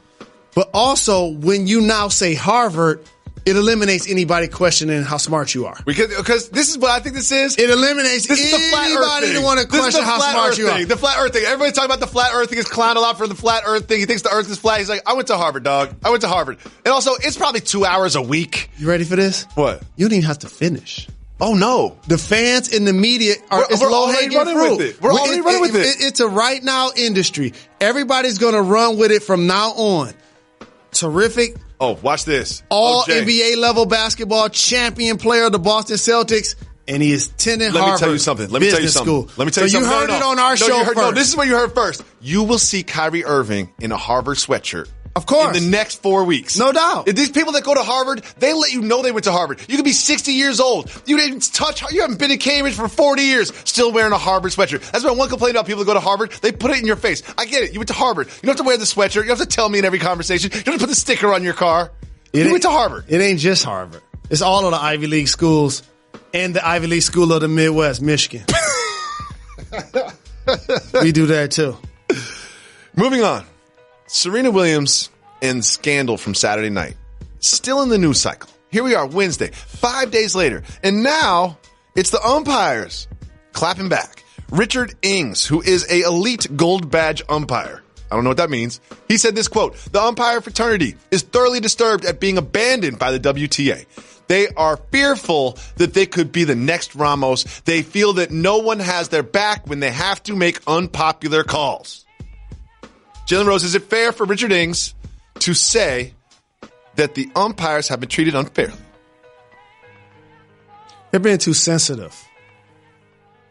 But also, when you now say Harvard, it eliminates anybody questioning how smart you are. Because this is what I think this is. It eliminates anybody that want to question how smart you are. The flat earth thing. Everybody's talking about the flat earth thing. Is clown a lot for the flat earth thing. He thinks the earth is flat. He's like, I went to Harvard, dog. I went to Harvard. And also, it's probably 2 hours a week. You ready for this? What? You don't even have to finish. Oh, no. The fans in the media are low-hanging fruit. We're already running with it. It's a right now industry. Everybody's going to run with it from now on. Terrific. Oh, watch this. All NBA level basketball champion player of the Boston Celtics, and he is attending Harvard. Let me tell you something. Let me tell you something. So you heard it on our show first. No, this is what you heard first. You will see Kyrie Irving in a Harvard sweatshirt. Of course. In the next 4 weeks. No doubt. These people that go to Harvard, they let you know they went to Harvard. You could be 60 years old. You haven't been in Cambridge for 40 years, still wearing a Harvard sweatshirt. That's why one complaint about people that go to Harvard, they put it in your face. I get it. You went to Harvard. You don't have to wear the sweatshirt. You don't have to tell me in every conversation. You don't have to put the sticker on your car. You went to Harvard. It ain't just Harvard. It's all of the Ivy League schools and the Ivy League school of the Midwest, Michigan. We do that too. Moving on. Serena Williams and scandal from Saturday night. Still in the news cycle. Here we are, Wednesday, 5 days later. And now It's the umpires clapping back. Richard Ings, who is a elite gold badge umpire. I don't know what that means. He said this quote, "The umpire fraternity is thoroughly disturbed at being abandoned by the WTA. They are fearful that they could be the next Ramos. They feel that no one has their back when they have to make unpopular calls." Jalen Rose, is it fair for Richard Ings to say that the umpires have been treated unfairly? They're being too sensitive.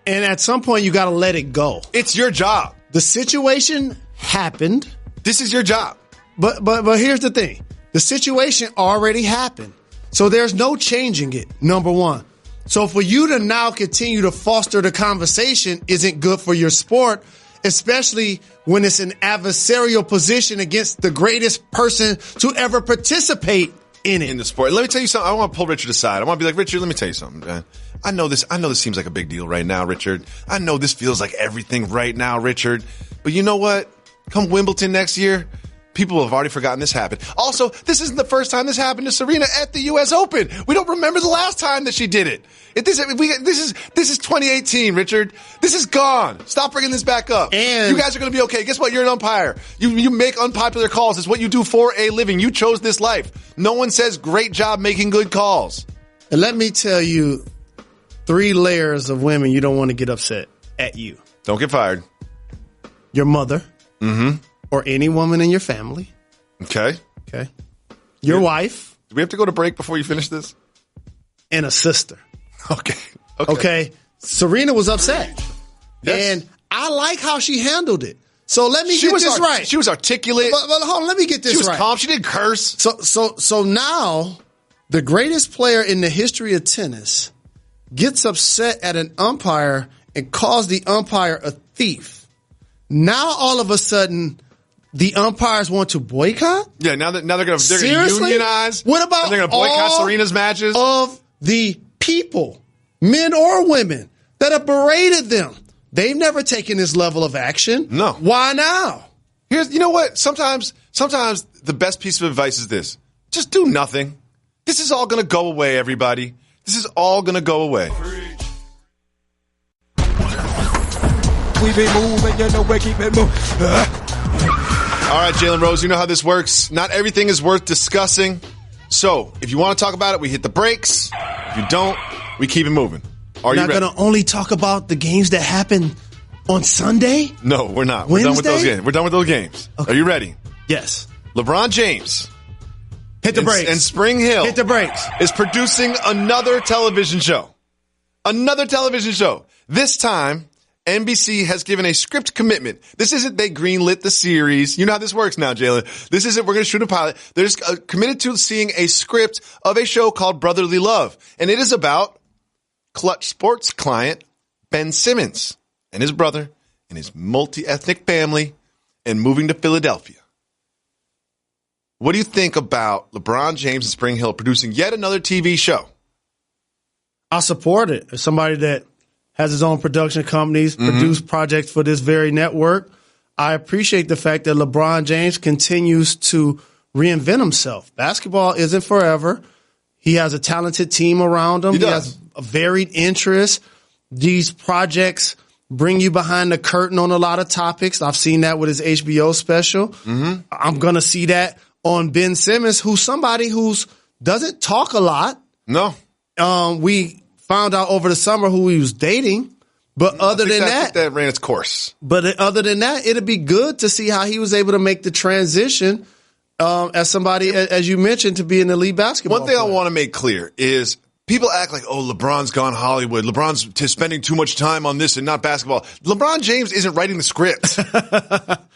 And at some point, you got to let it go. It's your job. The situation happened. This is your job. But here's the thing. The situation already happened. So there's no changing it, number one. So for you to now continue to foster the conversation isn't good for your sport, especially when it's an adversarial position against the greatest person to ever participate in it. In the sport. Let me tell you something. I want to pull Richard aside. I want to be like, Richard, let me tell you something, man. I know this seems like a big deal right now, Richard. I know this feels like everything right now, Richard. But you know what? Come Wimbledon next year, people have already forgotten this happened. Also, this isn't the first time this happened to Serena at the U.S. Open. We don't remember the last time that she did it. This is 2018, Richard. This is gone. Stop bringing this back up. And you guys are going to be okay. Guess what? You're an umpire. You make unpopular calls. It's what you do for a living. You chose this life. No one says great job making good calls. And let me tell you 3 layers of women you don't want to get upset at you. Don't get fired. Your mother. Mm-hmm. Or any woman in your family. Okay. Your wife. Do we have to go to break before you finish this? And a sister. Okay. Serena was upset. Yes. And I like how she handled it. So let me get this right. She was articulate. But hold on, let me get this right. She was calm. She didn't curse. So now the greatest player in the history of tennis gets upset at an umpire and calls the umpire a thief. Now all of a sudden the umpires want to boycott? Yeah, now they're going to unionize. What about and they're going to boycott Serena's matches? Of the people, men or women, that have berated them. They've never taken this level of action. No. Why now? You know what? Sometimes the best piece of advice is this. Just do nothing. This is all going to go away, everybody. This is all going to go away. We be moving, you know we keep it moving. All right, Jalen Rose, you know how this works. Not everything is worth discussing. So, if you want to talk about it, we hit the brakes. If you don't, we keep it moving. Are you ready? Not going to only talk about the games that happen on Sunday? No, we're not. Wednesday? We're done with those games. We're done with those games. Okay. Are you ready? Yes. LeBron James. Hit the brakes. And Spring Hill. Hit the brakes. Is producing another television show. Another television show. This time, NBC has given a script commitment. This isn't they greenlit the series. You know how this works now, Jalen. This isn't we're going to shoot a pilot. They're just committed to seeing a script of a show called Brotherly Love. And it is about Clutch Sports client Ben Simmons and his brother and his multi-ethnic family and moving to Philadelphia. What do you think about LeBron James and Spring Hill producing yet another TV show? I support it. As somebody that has his own production companies, produce projects for this very network, I appreciate the fact that LeBron James continues to reinvent himself. Basketball isn't forever. He has a talented team around him. He has a varied interest. These projects bring you behind the curtain on a lot of topics. I've seen that with his HBO special. I'm going to see that on Ben Simmons, who's somebody who doesn't talk a lot. No. We found out over the summer who he was dating. But other than that, I think that ran its course. But other than that, it'd be good to see how he was able to make the transition as somebody, as you mentioned, to be an elite basketball player. One thing I want to make clear is people act like, oh, LeBron's gone Hollywood. LeBron's spending too much time on this and not basketball. LeBron James isn't writing the script.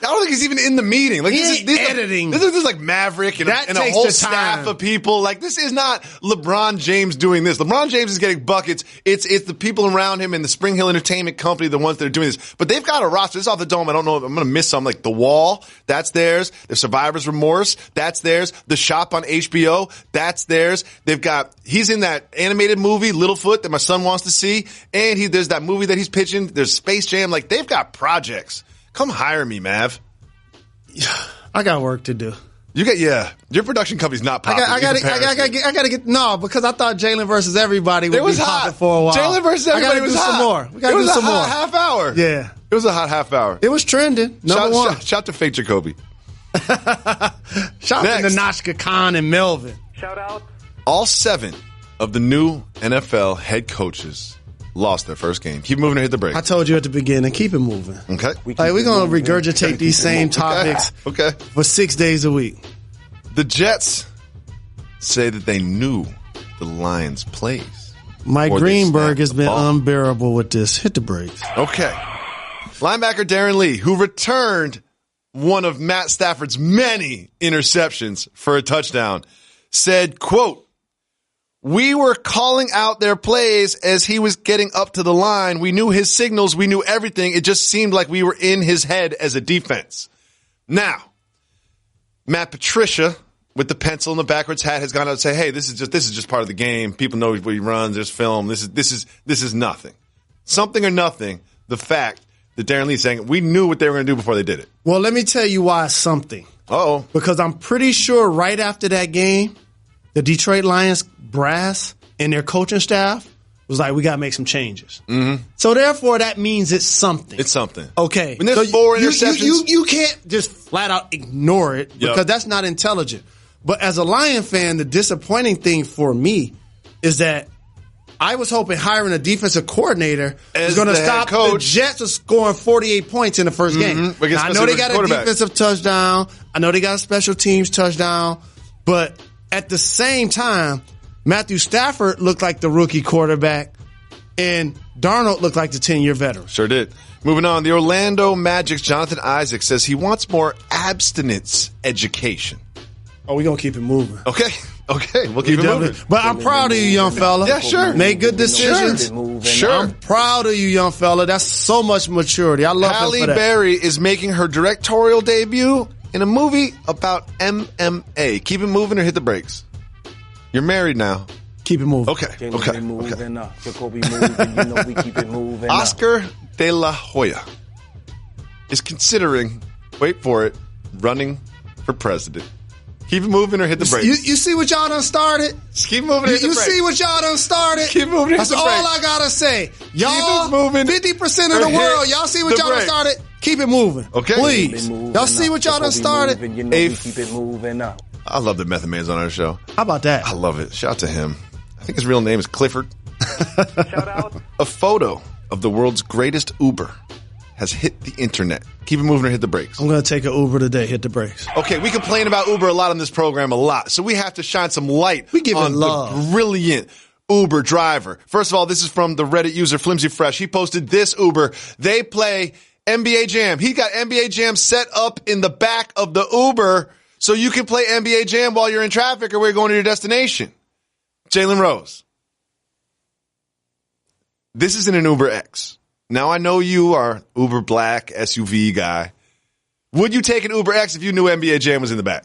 I don't think he's even in the meeting. Like he's editing. This is like Maverick and a whole staff of people. Like this is not LeBron James doing this. LeBron James is getting buckets. It's the people around him and the Spring Hill Entertainment Company, the ones that are doing this. But they've got a roster. This is off the dome. I don't know if I'm going to miss some. Like The Wall, that's theirs. The Survivor's Remorse, that's theirs. The Shop on HBO, that's theirs. He's in that animated movie Littlefoot that my son wants to see, and there's that movie that he's pitching. There's Space Jam. Like they've got projects. Come hire me, Mav. I got work to do. Your production company's not popping. I gotta get because I thought Jalen versus everybody would be popping for a while. Jalen versus everybody was hot. Some more. We gotta do some more. Half hour. Yeah, it was a hot half hour. It was trending. Number one. Shout to fake Jacoby. Shout to Nashka Khan and Melvin. Shout out. All 7 of the new NFL head coaches lost their first game. Keep moving or hit the break. I told you at the beginning, keep it moving. Okay. We're going to regurgitate these same topics for 6 days a week. The Jets say that they knew the Lions' plays. Mike Greenberg has been unbearable with this. Hit the brakes. Okay. Linebacker Darren Lee, who returned one of Matt Stafford's many interceptions for a touchdown, said, quote, "We were calling out their plays as he was getting up to the line. We knew his signals. We knew everything. It just seemed like we were in his head as a defense." Now, Matt Patricia, with the pencil and the backwards hat, has gone out and say, "Hey, this is just part of the game. People know what he runs. There's film. This is nothing. Something or nothing." The fact that Darren Lee's saying we knew what they were going to do before they did it. Well, let me tell you why it's something. Uh-oh. Because I'm pretty sure right after that game, the Detroit Lions brass and their coaching staff was like, we got to make some changes. Mm-hmm. So therefore, that means it's something. It's something. Okay. When there's 4 interceptions. You can't just flat out ignore it because that's not intelligent. But as a Lion fan, the disappointing thing for me is that I was hoping hiring a defensive coordinator is going to stop the Jets from scoring 48 points in the first game. Now, I know they got a defensive touchdown. I know they got a special teams touchdown. But at the same time, Matthew Stafford looked like the rookie quarterback, and Darnold looked like the 10-year veteran. Sure did. Moving on, the Orlando Magic's Jonathan Isaac says he wants more abstinence education. Oh, we're going to keep it moving. Okay, we'll keep it moving. But I'm proud of you, young fella. Yeah, sure. Make good decisions. Sure. I'm proud of you, young fella. That's so much maturity. I love Halle him for that. Berry is making her directorial debut in a movie about MMA. Keep it moving or hit the brakes. You're married now. Keep it moving. Okay. Jacoby moving up. Jacoby moving. You know we keep it moving up. Oscar De La Hoya is considering, wait for it, running for president. Keep it moving or hit the brakes. You see what y'all done started? Just keep moving or hit the brakes. You see what y'all done started? Keep moving or hit the brakes. That's all I gotta say. Y'all, moving 50% of the world, y'all see what y'all done started? Keep it moving. Okay. Please. Y'all see what y'all done started? You know we keep it moving up. I love that Method Man's on our show. How about that? I love it. Shout out to him. I think his real name is Clifford. Shout out. A photo of the world's greatest Uber has hit the internet. Keep it moving or hit the brakes. I'm going to take an Uber today. Hit the brakes. Okay, we complain about Uber a lot on this program, so we have to shine some light on the brilliant Uber driver. First of all, this is from the Reddit user Flimsy Fresh. He posted this Uber. They play NBA Jam. He got NBA Jam set up in the back of the Uber so you can play NBA Jam while you're in traffic or while you're going to your destination. Jalen Rose. This isn't an Uber X. Now, I know you are Uber Black SUV guy. Would you take an Uber X if you knew NBA Jam was in the back?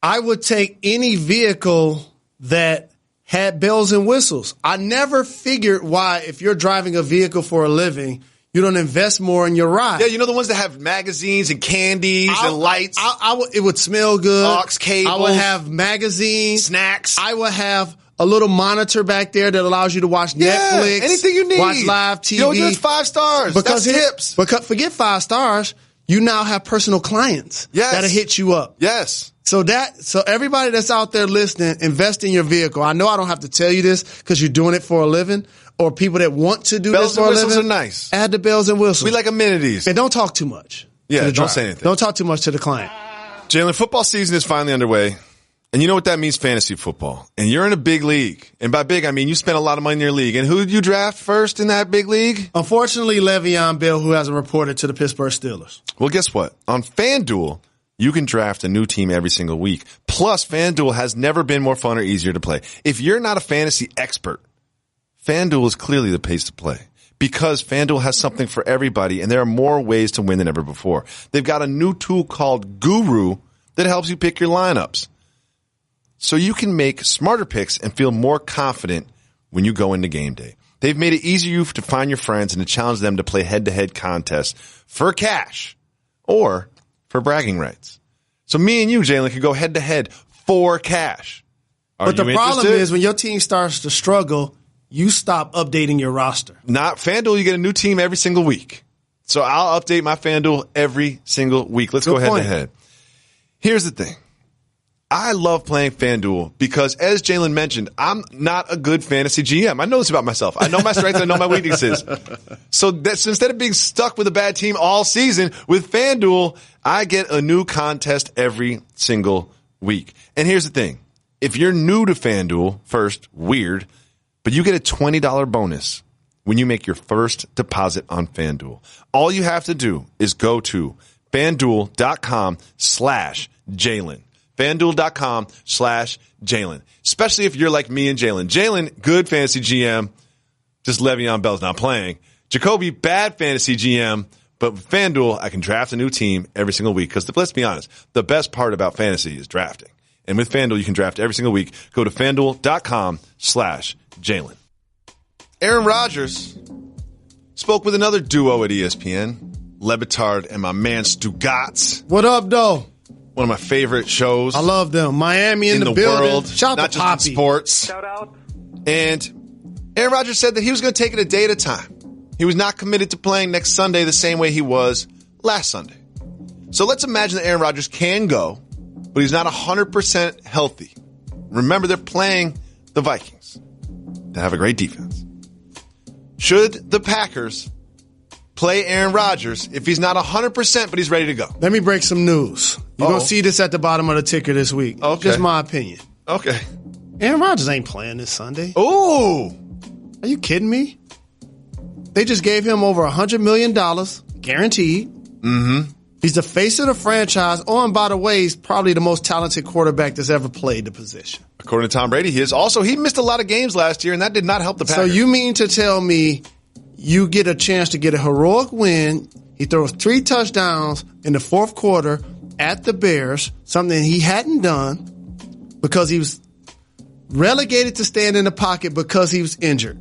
I would take any vehicle that had bells and whistles. I never figured why, if you're driving a vehicle for a living, you don't invest more in your ride. Yeah, you know the ones that have magazines and candies and lights? It would smell good. Aux cables. I would have magazines. Snacks. I would have a little monitor back there that allows you to watch Netflix. Anything you need. Watch live TV. You know, it's 5 stars. That's tips. Because forget 5 stars. You now have personal clients that'll hit you up. Yes. So everybody that's out there listening, invest in your vehicle. I know I don't have to tell you this because you're doing it for a living, or people that want to do this for a living. Bells and whistles are nice. Add the bells and whistles. We like amenities. And don't talk too much. Yeah, don't say anything. Don't talk too much to the client. Jalen, football season is finally underway. And you know what that means? Fantasy football. And you're in a big league. And by big, I mean you spent a lot of money in your league. And who did you draft first in that big league? Unfortunately, Le'Veon Bell, who hasn't reported to the Pittsburgh Steelers. Well, guess what? On FanDuel, you can draft a new team every single week. Plus, FanDuel has never been more fun or easier to play. If you're not a fantasy expert, FanDuel is clearly the place to play. Because FanDuel has something for everybody, and there are more ways to win than ever before. They've got a new tool called Guru that helps you pick your lineups. So you can make smarter picks and feel more confident when you go into game day. They've made it easier to find your friends and to challenge them to play head-to-head contests for cash or for bragging rights. So me and you, Jalen, could go head-to-head for cash. But the problem is when your team starts to struggle, you stop updating your roster. Not FanDuel, you get a new team every single week. So I'll update my FanDuel every single week. Let's go head-to-head. Here's the thing. I love playing FanDuel because, as Jalen mentioned, I'm not a good fantasy GM. I know this about myself. I know my strengths. I know my weaknesses. So instead of being stuck with a bad team all season, with FanDuel, I get a new contest every single week. And here's the thing. If you're new to FanDuel, first, weird, but you get a $20 bonus when you make your first deposit on FanDuel. All you have to do is go to FanDuel.com/Jalen. FanDuel.com/Jalen. Especially if you're like me and Jalen. Jalen, good fantasy GM. Just Le'Veon Bell's not playing. Jacoby, bad fantasy GM. But with FanDuel, I can draft a new team every single week. Because let's be honest, the best part about fantasy is drafting. And with FanDuel, you can draft every single week. Go to FanDuel.com/Jalen. Aaron Rodgers spoke with another duo at ESPN, Lebitard and my man Stugatz. What up, though? One of my favorite shows. I love them. Miami in the building. World. Shout out not to just Poppy. in sports. Shout out. And Aaron Rodgers said that he was going to take it a day at a time. He was not committed to playing next Sunday the same way he was last Sunday. So let's imagine that Aaron Rodgers can go, but he's not 100% healthy. Remember, they're playing the Vikings. They have a great defense. Should the Packers play Aaron Rodgers if he's not 100%, but he's ready to go? Let me break some news. You're going to see this at the bottom of the ticker this week. Okay. Just my opinion. Okay. Aaron Rodgers ain't playing this Sunday. Ooh. Are you kidding me? They just gave him over $100 million, guaranteed. Mm-hmm. He's the face of the franchise. Oh, and by the way, he's probably the most talented quarterback that's ever played the position. According to Tom Brady, he is. Also, he missed a lot of games last year, and that did not help the Packers. So you mean to tell me you get a chance to get a heroic win? He throws 3 touchdowns in the fourth quarter at the Bears, something he hadn't done because he was relegated to stand in the pocket because he was injured.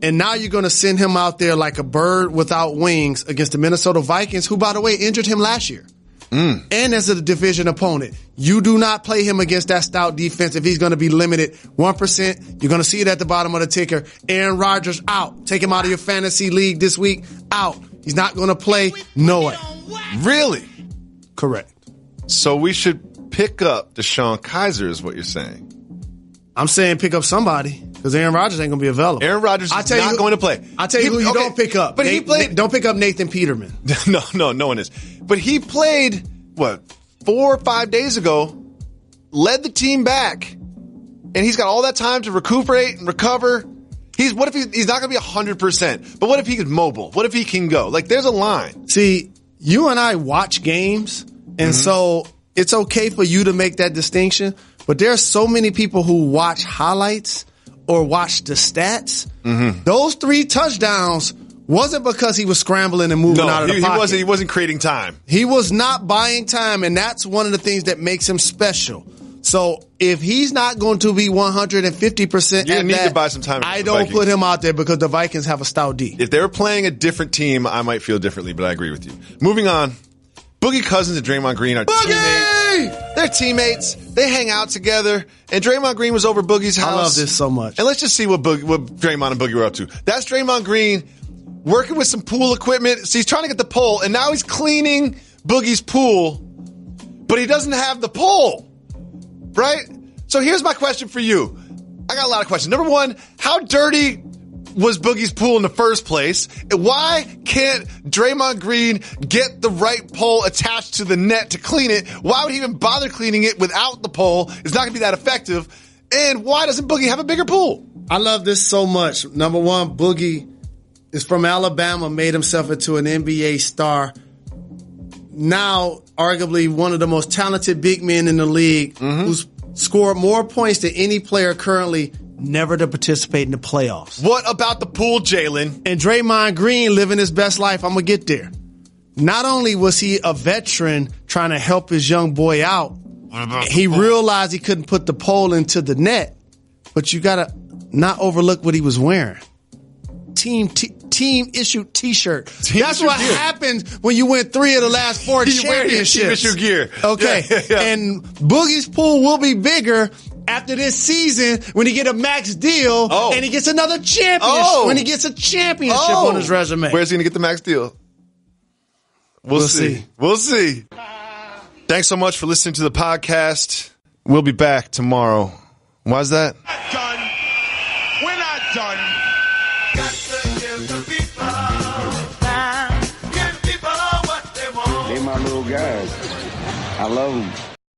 And now you're going to send him out there like a bird without wings against the Minnesota Vikings, who, by the way, injured him last year. And as a division opponent, you do not play him against that stout defense if he's going to be limited 1%. You're going to see it at the bottom of the ticker. Aaron Rodgers out. Take him out of your fantasy league this week. Out. He's not going to play. No way. Really? Correct. So we should pick up Deshaun Kaiser is what you're saying. I'm saying pick up somebody because Aaron Rodgers ain't going to be available. Aaron Rodgers is not going to play. I'll tell you who you don't pick up. But he played. Don't pick up Nathan Peterman. No one is. But he played, 4 or 5 days ago, led the team back, and he's got all that time to recuperate and recover. What if he's not going to be 100%? But what if he's mobile? What if he can go? Like, there's a line. See, you and I watch games, and so it's okay for you to make that distinction. But there are so many people who watch highlights or watch the stats. Those 3 touchdowns wasn't because he was scrambling and moving out of the pocket. He wasn't creating time. He was not buying time, and that's one of the things that makes him special. So if he's not going to be 150%, you need to buy some time. I don't put him out there because the Vikings have a stout D. If they were playing a different team, I might feel differently, but I agree with you. Moving on. Boogie Cousins and Draymond Green are teammates. They're teammates. They hang out together. And Draymond Green was over Boogie's house. I love this so much. And let's just see what Draymond and Boogie were up to. That's Draymond Green working with some pool equipment. So he's trying to get the pole, and now he's cleaning Boogie's pool, but he doesn't have the pole. Right? So here's my question for you. I got a lot of questions. Number one, how dirty was Boogie's pool in the first place? And why can't Draymond Green get the right pole attached to the net to clean it? Why would he even bother cleaning it without the pole? It's not going to be that effective. And why doesn't Boogie have a bigger pool? I love this so much. Number one, Boogie is from Alabama, made himself into an NBA star. Now, arguably one of the most talented big men in the league, who's scored more points than any player currently, never to participate in the playoffs. What about the pool, Jalen? And Draymond Green living his best life. I'm going to get there. Not only was he a veteran trying to help his young boy out, he realized he couldn't put the pole into the net, but you got to not overlook what he was wearing. team issued T-shirt. That's what happens when you win 3 of the last 4 championships. Team issue gear. Okay. Yeah. And Boogie's pool will be bigger after this season when he get a max deal and he gets another championship. When he gets a championship on his resume. Where's he going to get the max deal? We'll see. We'll see. Thanks so much for listening to the podcast. We'll be back tomorrow. Why's that? We're not done. Got to give the people time. Give people what they want. They're my little guys. I love them.